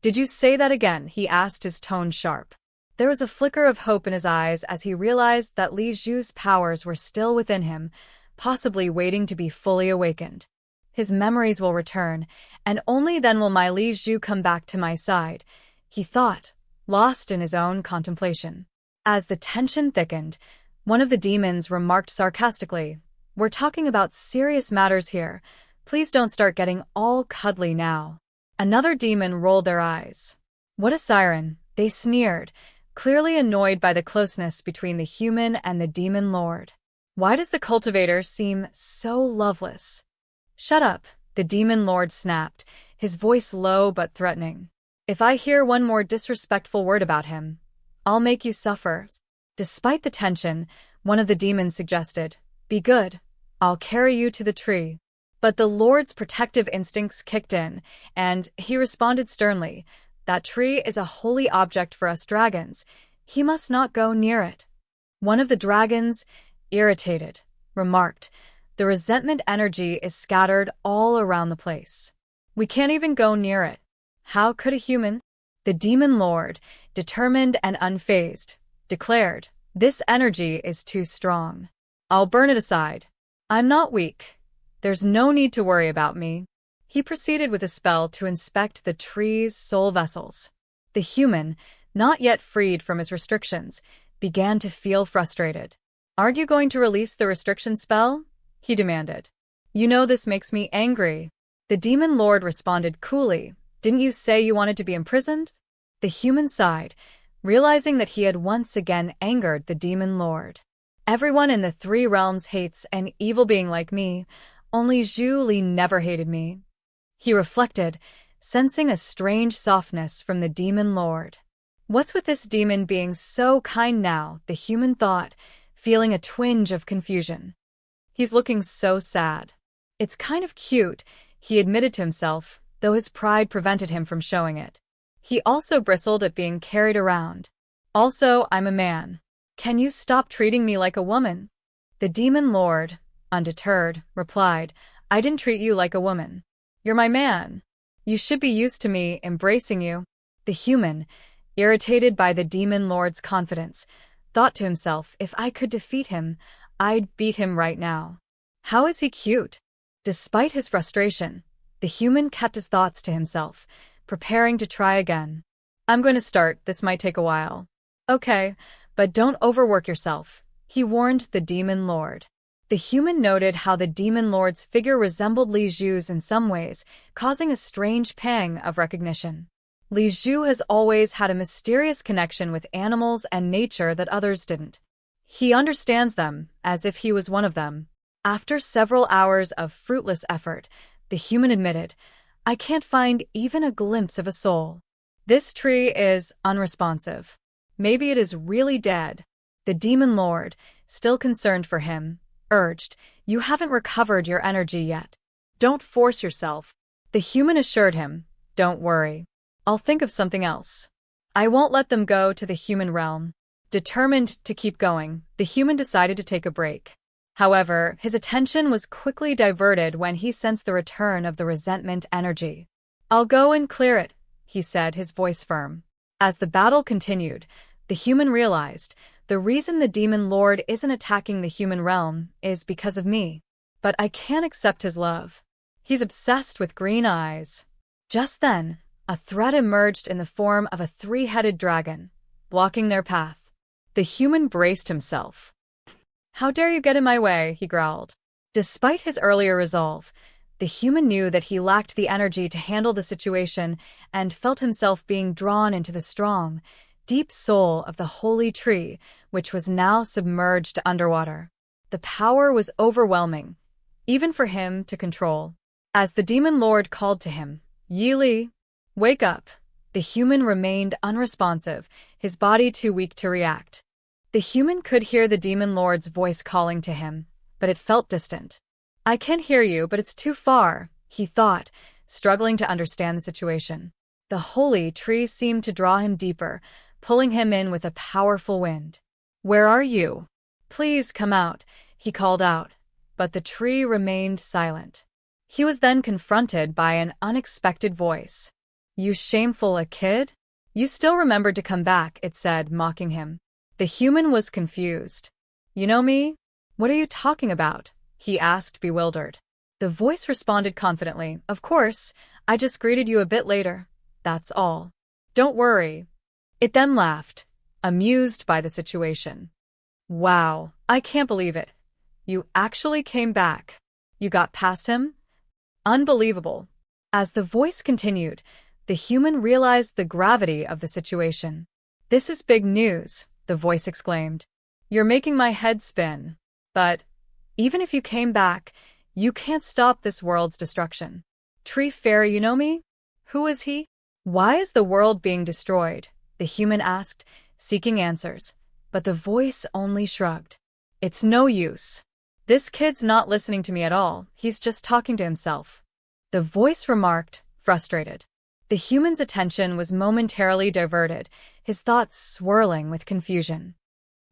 Did you say that again? He asked, his tone sharp. There was a flicker of hope in his eyes as he realized that Li Zhu's powers were still within him, possibly waiting to be fully awakened. His memories will return, and only then will my Li Zhu come back to my side, he thought, lost in his own contemplation. As the tension thickened, one of the demons remarked sarcastically, "We're talking about serious matters here. Please don't start getting all cuddly now." Another demon rolled their eyes. "What a siren," they sneered, clearly annoyed by the closeness between the human and the demon lord. "Why does the cultivator seem so loveless?" "Shut up," the demon lord snapped, his voice low but threatening. "If I hear one more disrespectful word about him, I'll make you suffer." Despite the tension, one of the demons suggested, "Be good, I'll carry you to the tree." But the lord's protective instincts kicked in, and he responded sternly, "That tree is a holy object for us dragons. He must not go near it." One of the dragons, irritated, remarked, "The resentment energy is scattered all around the place. We can't even go near it. How could a human?" The demon lord, determined and unfazed, declared, "This energy is too strong. I'll burn it aside. I'm not weak. There's no need to worry about me." He proceeded with a spell to inspect the tree's soul vessels. The human, not yet freed from his restrictions, began to feel frustrated. "Aren't you going to release the restriction spell?" he demanded. "You know this makes me angry." The demon lord responded coolly, "Didn't you say you wanted to be imprisoned?" The human sighed, realizing that he had once again angered the demon lord. "Everyone in the three realms hates an evil being like me. Only Zhu Li never hated me." He reflected, sensing a strange softness from the demon lord. What's with this demon being so kind now, the human thought, feeling a twinge of confusion. He's looking so sad. It's kind of cute, he admitted to himself, though his pride prevented him from showing it. He also bristled at being carried around. "Also, I'm a man. Can you stop treating me like a woman?" The demon lord, undeterred, replied, "I didn't treat you like a woman. You're my man. You should be used to me embracing you." The human, irritated by the demon lord's confidence, thought to himself, "If I could defeat him, I'd beat him right now. How is he cute?" Despite his frustration, the human kept his thoughts to himself, preparing to try again. "I'm going to start, this might take a while." "Okay, but don't overwork yourself," he warned the demon lord. The human noted how the demon lord's figure resembled Li Zhu's in some ways, causing a strange pang of recognition. Li Zhu has always had a mysterious connection with animals and nature that others didn't. He understands them, as if he was one of them. After several hours of fruitless effort, the human admitted, "I can't find even a glimpse of a soul. This tree is unresponsive. Maybe it is really dead." The demon lord, still concerned for him, urged, "You haven't recovered your energy yet. Don't force yourself." The human assured him, "Don't worry. I'll think of something else. I won't let them go to the human realm." Determined to keep going, the human decided to take a break. However, his attention was quickly diverted when he sensed the return of the resentment energy. "I'll go and clear it," he said, his voice firm. As the battle continued, the human realized, the reason the demon lord isn't attacking the human realm is because of me. But I can't accept his love. He's obsessed with green eyes. Just then, a threat emerged in the form of a three-headed dragon, blocking their path. The human braced himself. "How dare you get in my way," he growled. Despite his earlier resolve, the human knew that he lacked the energy to handle the situation and felt himself being drawn into the strong, deep soul of the holy tree, which was now submerged underwater. The power was overwhelming, even for him to control. As the demon lord called to him, "Yi Li, wake up," the human remained unresponsive, his body too weak to react. The human could hear the demon lord's voice calling to him, but it felt distant. "I can hear you, but it's too far," he thought, struggling to understand the situation. The holy tree seemed to draw him deeper, pulling him in with a powerful wind. "Where are you? Please come out," he called out, but the tree remained silent. He was then confronted by an unexpected voice. "You shameful a kid? You still remembered to come back, it said, mocking him. The human was confused. You know me? What are you talking about? He asked, bewildered. The voice responded confidently, Of course, I just greeted you a bit later. That's all. Don't worry. It then laughed, amused by the situation. Wow, I can't believe it. You actually came back. You got past him? Unbelievable. As the voice continued, the human realized the gravity of the situation. This is big news, the voice exclaimed. You're making my head spin. But even if you came back, you can't stop this world's destruction. Tree Fairy, you know me? Who is he? Why is the world being destroyed? The human asked, seeking answers. But the voice only shrugged. It's no use. This kid's not listening to me at all. He's just talking to himself. The voice remarked, frustrated. The human's attention was momentarily diverted, his thoughts swirling with confusion.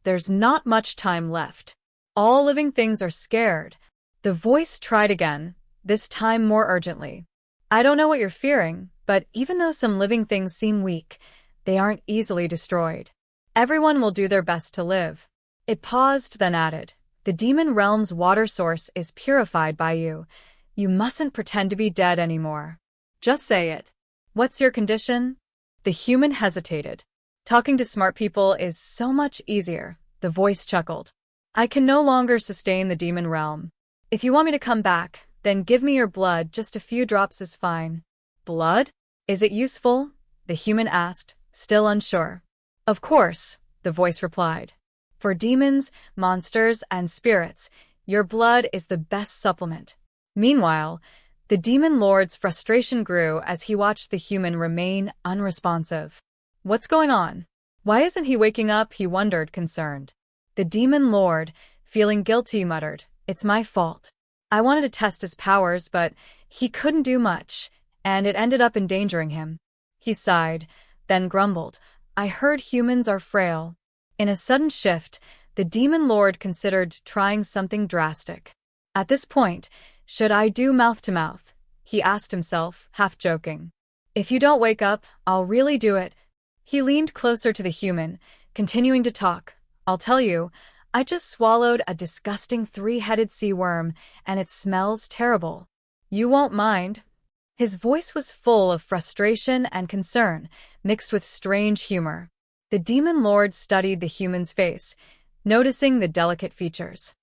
There's not much time left. All living things are scared. The voice tried again, this time more urgently. I don't know what you're fearing, but even though some living things seem weak, they aren't easily destroyed. Everyone will do their best to live. It paused, then added, The demon realm's water source is purified by you. You mustn't pretend to be dead anymore. Just say it. What's your condition? The human hesitated. Talking to smart people is so much easier, the voice chuckled. I can no longer sustain the demon realm. If you want me to come back, then give me your blood, just a few drops is fine. Blood? Is it useful? The human asked, still unsure. Of course, the voice replied. For demons, monsters, and spirits, your blood is the best supplement. Meanwhile, the demon lord's frustration grew as he watched the human remain unresponsive. What's going on? Why isn't he waking up? He wondered, concerned. The demon lord, feeling guilty, muttered, It's my fault. I wanted to test his powers, but he couldn't do much, and it ended up endangering him. He sighed, then grumbled, I heard humans are frail. In a sudden shift, the demon lord considered trying something drastic. At this point, should I do mouth-to-mouth? He asked himself, half joking. If you don't wake up, I'll really do it. He leaned closer to the human, continuing to talk. I'll tell you, I just swallowed a disgusting 3-headed sea worm, and it smells terrible. You won't mind. His voice was full of frustration and concern, mixed with strange humor. The demon lord studied the human's face, noticing the delicate features.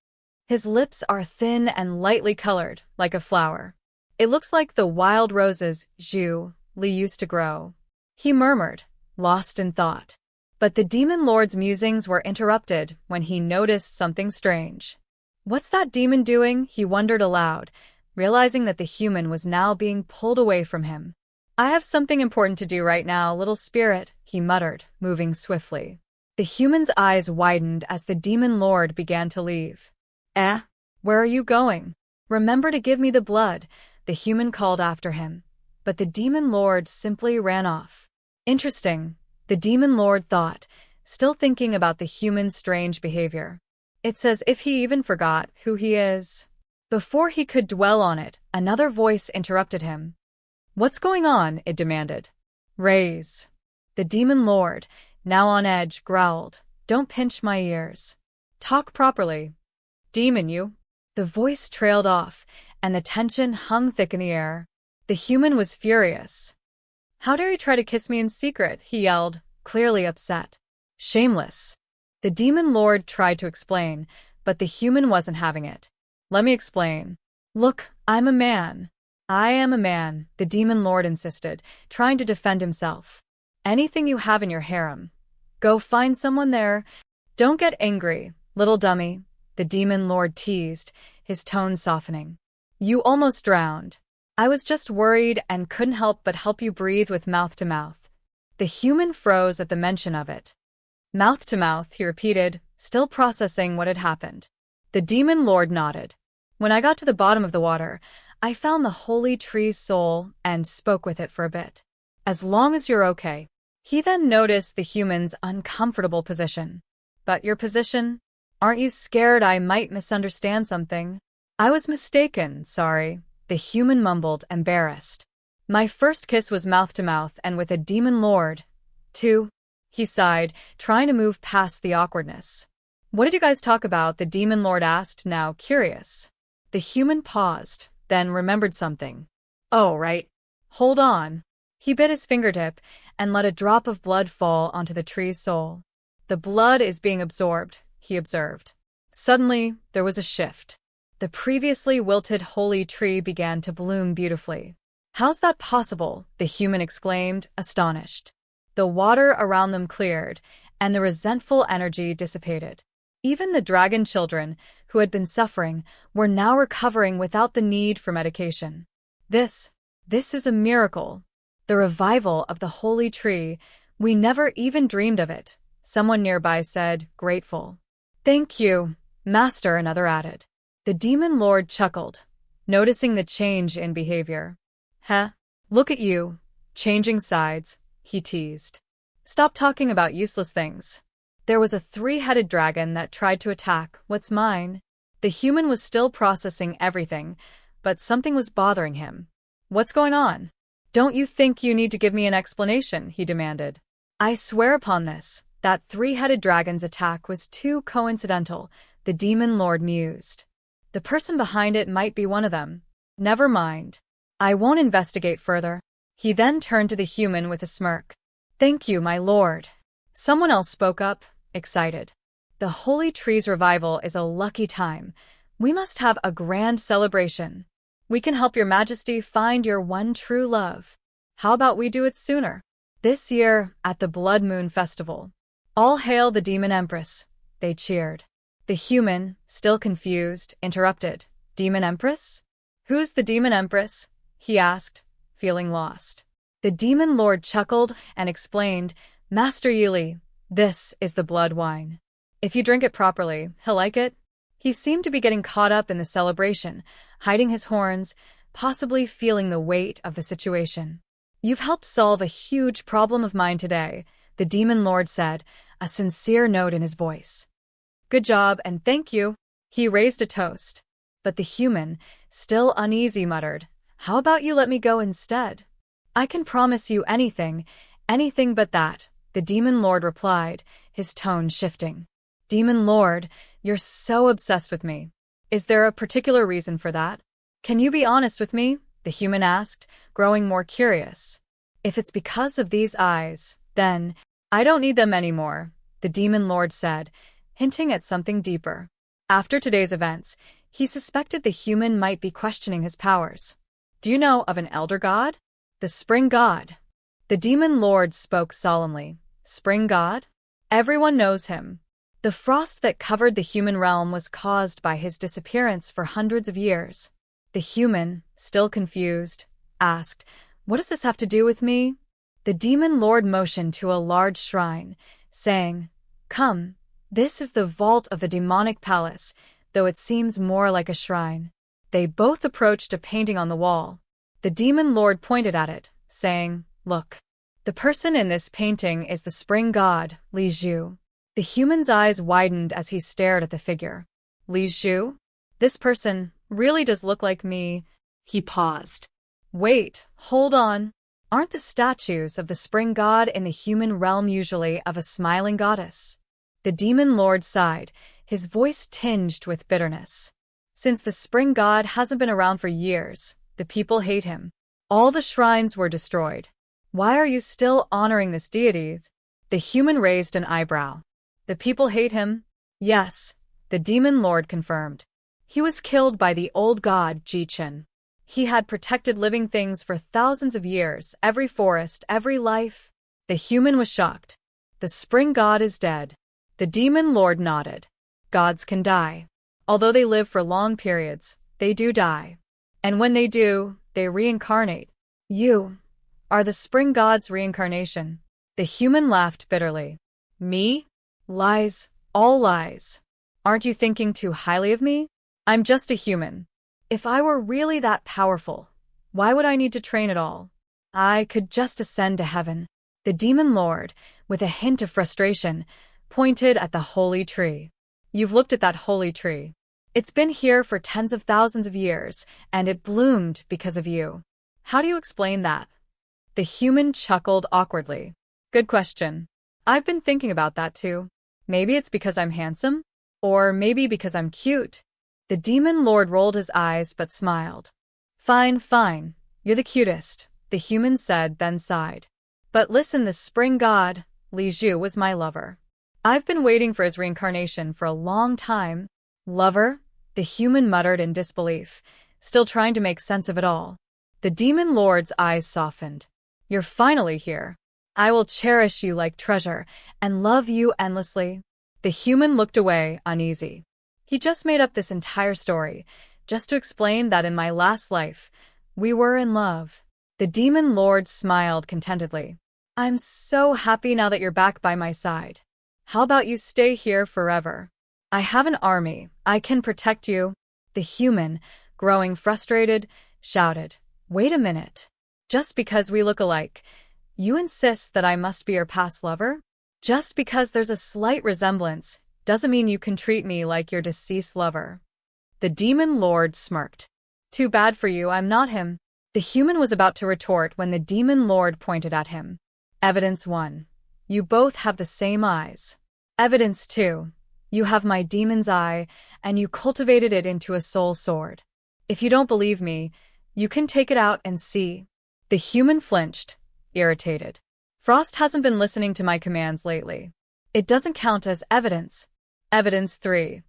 His lips are thin and lightly colored, like a flower. It looks like the wild roses Zhu Li used to grow. He murmured, lost in thought. But the demon lord's musings were interrupted when he noticed something strange. What's that demon doing? He wondered aloud, realizing that the human was now being pulled away from him. I have something important to do right now, little spirit, he muttered, moving swiftly. The human's eyes widened as the demon lord began to leave. Where are you going? Remember to give me the blood, the human called after him. But the demon lord simply ran off. Interesting, the demon lord thought, still thinking about the human's strange behavior. It's as if he even forgot who he is. Before he could dwell on it, another voice interrupted him. What's going on? It demanded. Raise. The demon lord, now on edge, growled. Don't pinch my ears. Talk properly. Demon, you. The voice trailed off, and the tension hung thick in the air. The human was furious. How dare you try to kiss me in secret? He yelled, clearly upset. Shameless. The demon lord tried to explain, but the human wasn't having it. Let me explain. Look, I'm a man. I am a man, the demon lord insisted, trying to defend himself. Anything you have in your harem. Go find someone there. Don't get angry, little dummy, the demon lord teased, his tone softening. You almost drowned. I was just worried and couldn't help but help you breathe with mouth-to-mouth. The human froze at the mention of it. Mouth-to-mouth, he repeated, still processing what had happened. The demon lord nodded. When I got to the bottom of the water, I found the holy tree's soul and spoke with it for a bit. As long as you're okay. He then noticed the human's uncomfortable position. But your position? Aren't you scared I might misunderstand something? I was mistaken, sorry, the human mumbled, embarrassed. My first kiss was mouth-to-mouth and with a demon lord. 2. He sighed, trying to move past the awkwardness. What did you guys talk about? The demon lord asked, now curious. The human paused, then remembered something. Oh, right. Hold on. He bit his fingertip and let a drop of blood fall onto the tree's soul. The blood is being absorbed, he observed. Suddenly, there was a shift. The previously wilted holy tree began to bloom beautifully. How's that possible? The human exclaimed, astonished. The water around them cleared, and the resentful energy dissipated. Even the dragon children, who had been suffering, were now recovering without the need for medication. This is a miracle. The revival of the holy tree. We never even dreamed of it, someone nearby said, grateful. Thank you, Master, another added. The demon lord chuckled, noticing the change in behavior. Look at you, changing sides, he teased. Stop talking about useless things. There was a three-headed dragon that tried to attack what's mine. The human was still processing everything, but something was bothering him. What's going on? Don't you think you need to give me an explanation? He demanded. I swear upon this, that three-headed dragon's attack was too coincidental, the demon lord mused. The person behind it might be one of them. Never mind. I won't investigate further. He then turned to the human with a smirk. Thank you, my lord. Someone else spoke up, excited. The holy tree's revival is a lucky time. We must have a grand celebration. We can help your majesty find your one true love. How about we do it sooner? This year, at the Blood Moon Festival. All hail the demon empress, they cheered. The human, still confused, interrupted. Demon empress? Who's the demon empress? He asked, feeling lost. The demon lord chuckled and explained, Master Yili, this is the blood wine. If you drink it properly, he'll like it. He seemed to be getting caught up in the celebration, hiding his horns, possibly feeling the weight of the situation. You've helped solve a huge problem of mine today, the demon lord said, a sincere note in his voice. Good job and thank you. He raised a toast. But the human, still uneasy, muttered, How about you let me go instead? I can promise you anything but that, the demon lord replied, his tone shifting. Demon lord, you're so obsessed with me. Is there a particular reason for that? Can you be honest with me? The human asked, growing more curious. If it's because of these eyes, then I don't need them anymore, the demon lord said, hinting at something deeper. After today's events, he suspected the human might be questioning his powers. Do you know of an elder god? The spring god. The demon lord spoke solemnly. Spring god? Everyone knows him. The frost that covered the human realm was caused by his disappearance for hundreds of years. The human, still confused, asked, What does this have to do with me? The demon lord motioned to a large shrine, saying, Come, this is the vault of the demonic palace, though it seems more like a shrine. They both approached a painting on the wall. The demon lord pointed at it, saying, Look. The person in this painting is the spring god, Li Zhu. The human's eyes widened as he stared at the figure. Li Zhu? This person really does look like me. He paused. Wait, hold on. Aren't the statues of the spring god in the human realm usually of a smiling goddess? The demon lord sighed, his voice tinged with bitterness. Since the spring god hasn't been around for years, the people hate him. All the shrines were destroyed. Why are you still honoring this deity? The human raised an eyebrow. The people hate him? Yes, the demon lord confirmed. He was killed by the old god Jichen. He had protected living things for thousands of years, every forest, every life. The human was shocked. The spring god is dead. The demon lord nodded. Gods can die. Although they live for long periods, they do die. And when they do, they reincarnate. You are the spring god's reincarnation. The human laughed bitterly. Me? Lies, all lies. Aren't you thinking too highly of me? I'm just a human. If I were really that powerful, why would I need to train at all? I could just ascend to heaven. The demon lord, with a hint of frustration, pointed at the holy tree. You've looked at that holy tree. It's been here for tens of thousands of years, and it bloomed because of you. How do you explain that? The human chuckled awkwardly. Good question. I've been thinking about that too. Maybe it's because I'm handsome? Or maybe because I'm cute? The demon lord rolled his eyes but smiled. Fine, fine. You're the cutest, the human said, then sighed. But listen, the spring god, Li Zhu, was my lover. I've been waiting for his reincarnation for a long time. Lover? The human muttered in disbelief, still trying to make sense of it all. The demon lord's eyes softened. You're finally here. I will cherish you like treasure and love you endlessly. The human looked away, uneasy. He just made up this entire story, just to explain that in my last life, we were in love. The demon lord smiled contentedly. I'm so happy now that you're back by my side. How about you stay here forever? I have an army. I can protect you. The human, growing frustrated, shouted. Wait a minute. Just because we look alike, you insist that I must be your past lover? Just because there's a slight resemblance doesn't mean you can treat me like your deceased lover. The demon lord smirked. Too bad for you, I'm not him. The human was about to retort when the demon lord pointed at him. Evidence 1. You both have the same eyes. Evidence 2. You have my demon's eye, and you cultivated it into a soul sword. If you don't believe me, you can take it out and see. The human flinched, irritated. Frost hasn't been listening to my commands lately. It doesn't count as evidence. Evidence 3.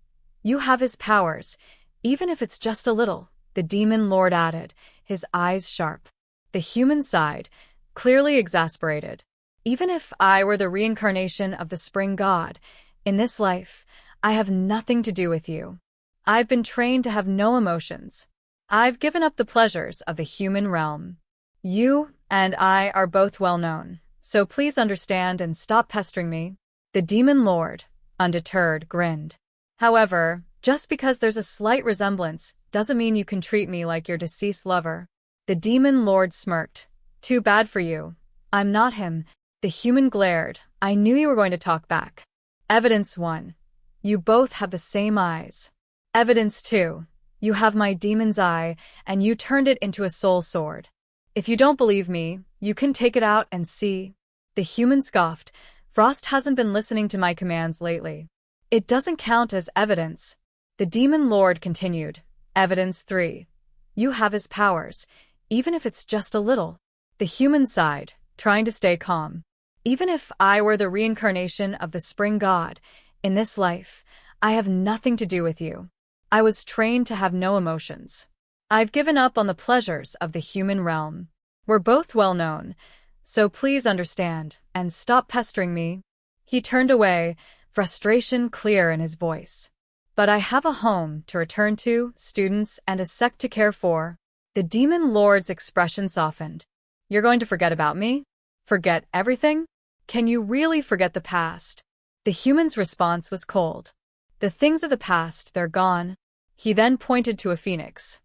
You have his powers, even if it's just a little, the demon lord added, his eyes sharp. The human sighed, clearly exasperated. Even if I were the reincarnation of the spring god, in this life, I have nothing to do with you. I've been trained to have no emotions. I've given up the pleasures of the human realm. You and I are both well known, so please understand and stop pestering me. The demon lord, undeterred, grinned. However, just because there's a slight resemblance doesn't mean you can treat me like your deceased lover. The demon lord smirked. Too bad for you. I'm not him. The human glared. I knew you were going to talk back. Evidence 1. You both have the same eyes. Evidence 2. You have my demon's eye, and you turned it into a soul sword. If you don't believe me, you can take it out and see. The human scoffed. Frost hasn't been listening to my commands lately. It doesn't count as evidence. The demon lord continued. Evidence 3. You have his powers, even if it's just a little. The human sighed, trying to stay calm. Even if I were the reincarnation of the spring god, in this life, I have nothing to do with you. I was trained to have no emotions. I've given up on the pleasures of the human realm. We're both well known, so please understand and stop pestering me. He turned away, frustration clear in his voice. But I have a home to return to, students, and a sect to care for. The demon lord's expression softened. You're going to forget about me? Forget everything? Can you really forget the past? The human's response was cold. The things of the past, they're gone. He then pointed to a phoenix.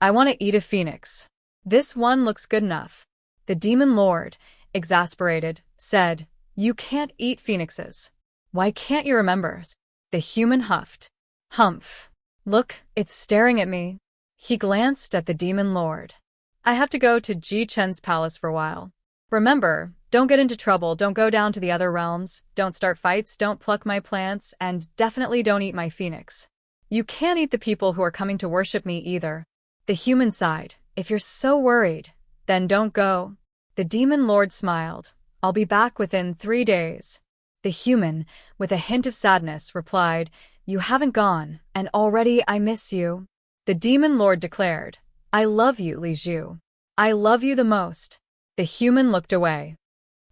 I want to eat a phoenix. This one looks good enough. The demon lord, exasperated, said, You can't eat phoenixes. Why can't you remember? The human huffed. Humph. Look, it's staring at me. He glanced at the demon lord. I have to go to Ji Chen's palace for a while. Remember, don't get into trouble, don't go down to the other realms, don't start fights, don't pluck my plants, and definitely don't eat my phoenix. You can't eat the people who are coming to worship me either. The human sighed. If you're so worried, then don't go. The demon lord smiled. I'll be back within 3 days. The human, with a hint of sadness, replied, You haven't gone, and already I miss you. The demon lord declared, I love you, Li Zhu. I love you the most. The human looked away.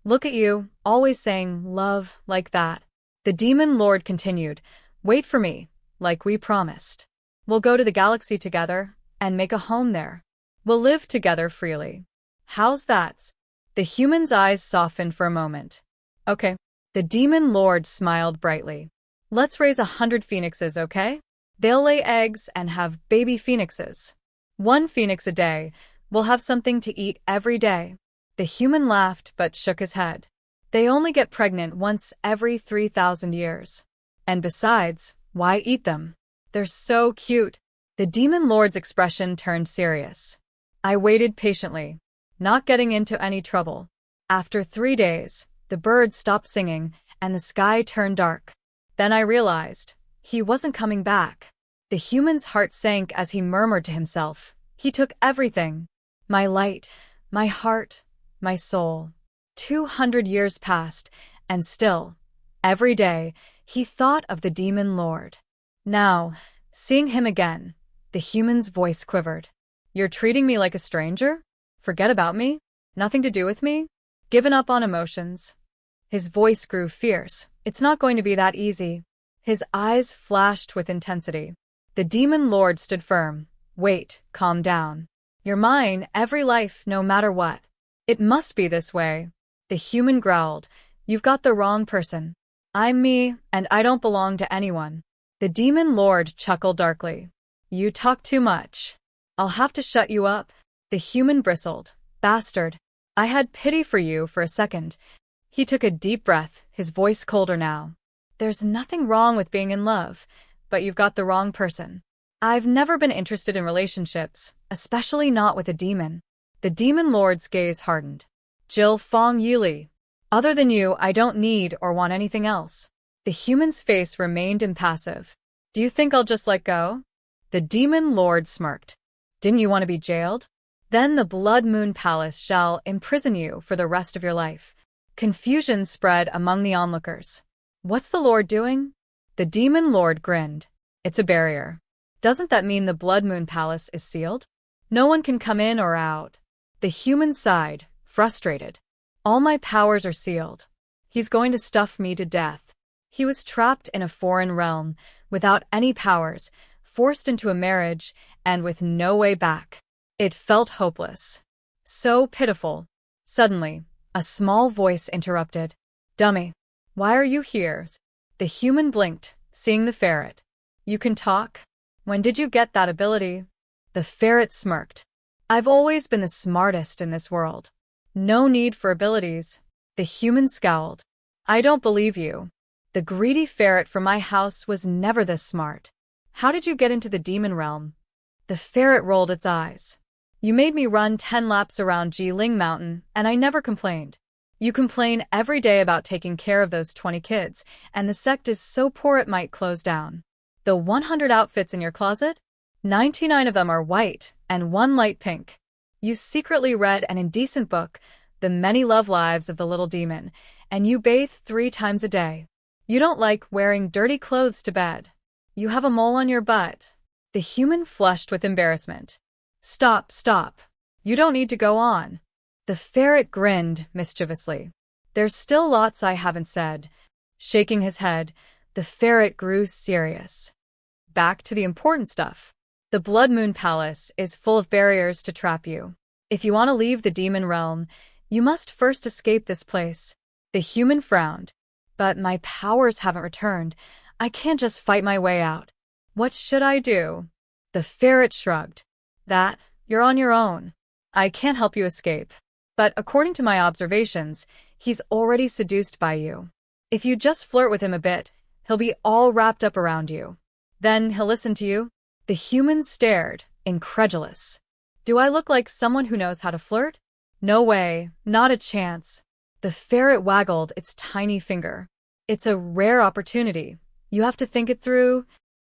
Look at you, always saying love like that. The demon lord continued, Wait for me, like we promised. We'll go to the galaxy together and make a home there. We'll live together freely. How's that? The human's eyes softened for a moment. Okay. The demon lord smiled brightly. Let's raise 100 phoenixes, okay? They'll lay eggs and have baby phoenixes. 1 phoenix a day. We'll have something to eat every day. The human laughed but shook his head. They only get pregnant once every 3,000 years. And besides, why eat them? They're so cute. The demon lord's expression turned serious. I waited patiently, not getting into any trouble. After 3 days, The birds stopped singing, and the sky turned dark. Then I realized he wasn't coming back. The human's heart sank as he murmured to himself, "He took everything. My light, my heart, my soul." 200 years passed, and still, every day, he thought of the demon lord. Now, seeing him again, the human's voice quivered. "You're treating me like a stranger? Forget about me? Nothing to do with me? Given up on emotions?" His voice grew fierce. "It's not going to be that easy." His eyes flashed with intensity. The demon lord stood firm. "Wait, calm down. You're mine, every life, no matter what. It must be this way." The human growled, "You've got the wrong person. I'm me, and I don't belong to anyone." The demon lord chuckled darkly. "You talk too much. I'll have to shut you up." The human bristled. "Bastard. I had pity for you for a second." He took a deep breath, his voice colder now. "There's nothing wrong with being in love, but you've got the wrong person. I've never been interested in relationships, especially not with a demon." The demon lord's gaze hardened. "Jill Fong Yili. Other than you, I don't need or want anything else." The human's face remained impassive. "Do you think I'll just let go?" The demon lord smirked. "Didn't you want to be jailed? Then the Blood Moon Palace shall imprison you for the rest of your life." Confusion spread among the onlookers. "What's the lord doing?" The demon lord grinned. "It's a barrier. Doesn't that mean the Blood Moon Palace is sealed? No one can come in or out." The human sighed, frustrated. "All my powers are sealed. He's going to stuff me to death." He was trapped in a foreign realm, without any powers, forced into a marriage, and with no way back. It felt hopeless. So pitiful. Suddenly, a small voice interrupted. "Dummy. Why are you here?" The human blinked, seeing the ferret. "You can talk? When did you get that ability?" The ferret smirked. "I've always been the smartest in this world. No need for abilities." The human scowled. "I don't believe you. The greedy ferret from my house was never this smart. How did you get into the demon realm?" The ferret rolled its eyes. "You made me run 10 laps around Jiling Mountain, and I never complained. You complain every day about taking care of those 20 kids, and the sect is so poor it might close down. The 100 outfits in your closet? 99 of them are white, and 1 light pink. You secretly read an indecent book, The Many Love Lives of the Little Demon, and you bathe 3 times a day. You don't like wearing dirty clothes to bed. You have a mole on your butt." The human flushed with embarrassment. Stop. You don't need to go on." The ferret grinned mischievously. "There's still lots I haven't said." Shaking his head, the ferret grew serious. "Back to the important stuff. The Blood Moon Palace is full of barriers to trap you. If you want to leave the demon realm, you must first escape this place." The human frowned. "But my powers haven't returned. I can't just fight my way out. What should I do?" The ferret shrugged. "That, you're on your own. I can't help you escape. But according to my observations, he's already seduced by you. If you just flirt with him a bit, he'll be all wrapped up around you. Then he'll listen to you." The human stared, incredulous. "Do I look like someone who knows how to flirt? No way, not a chance." The ferret waggled its tiny finger. "It's a rare opportunity. You have to think it through."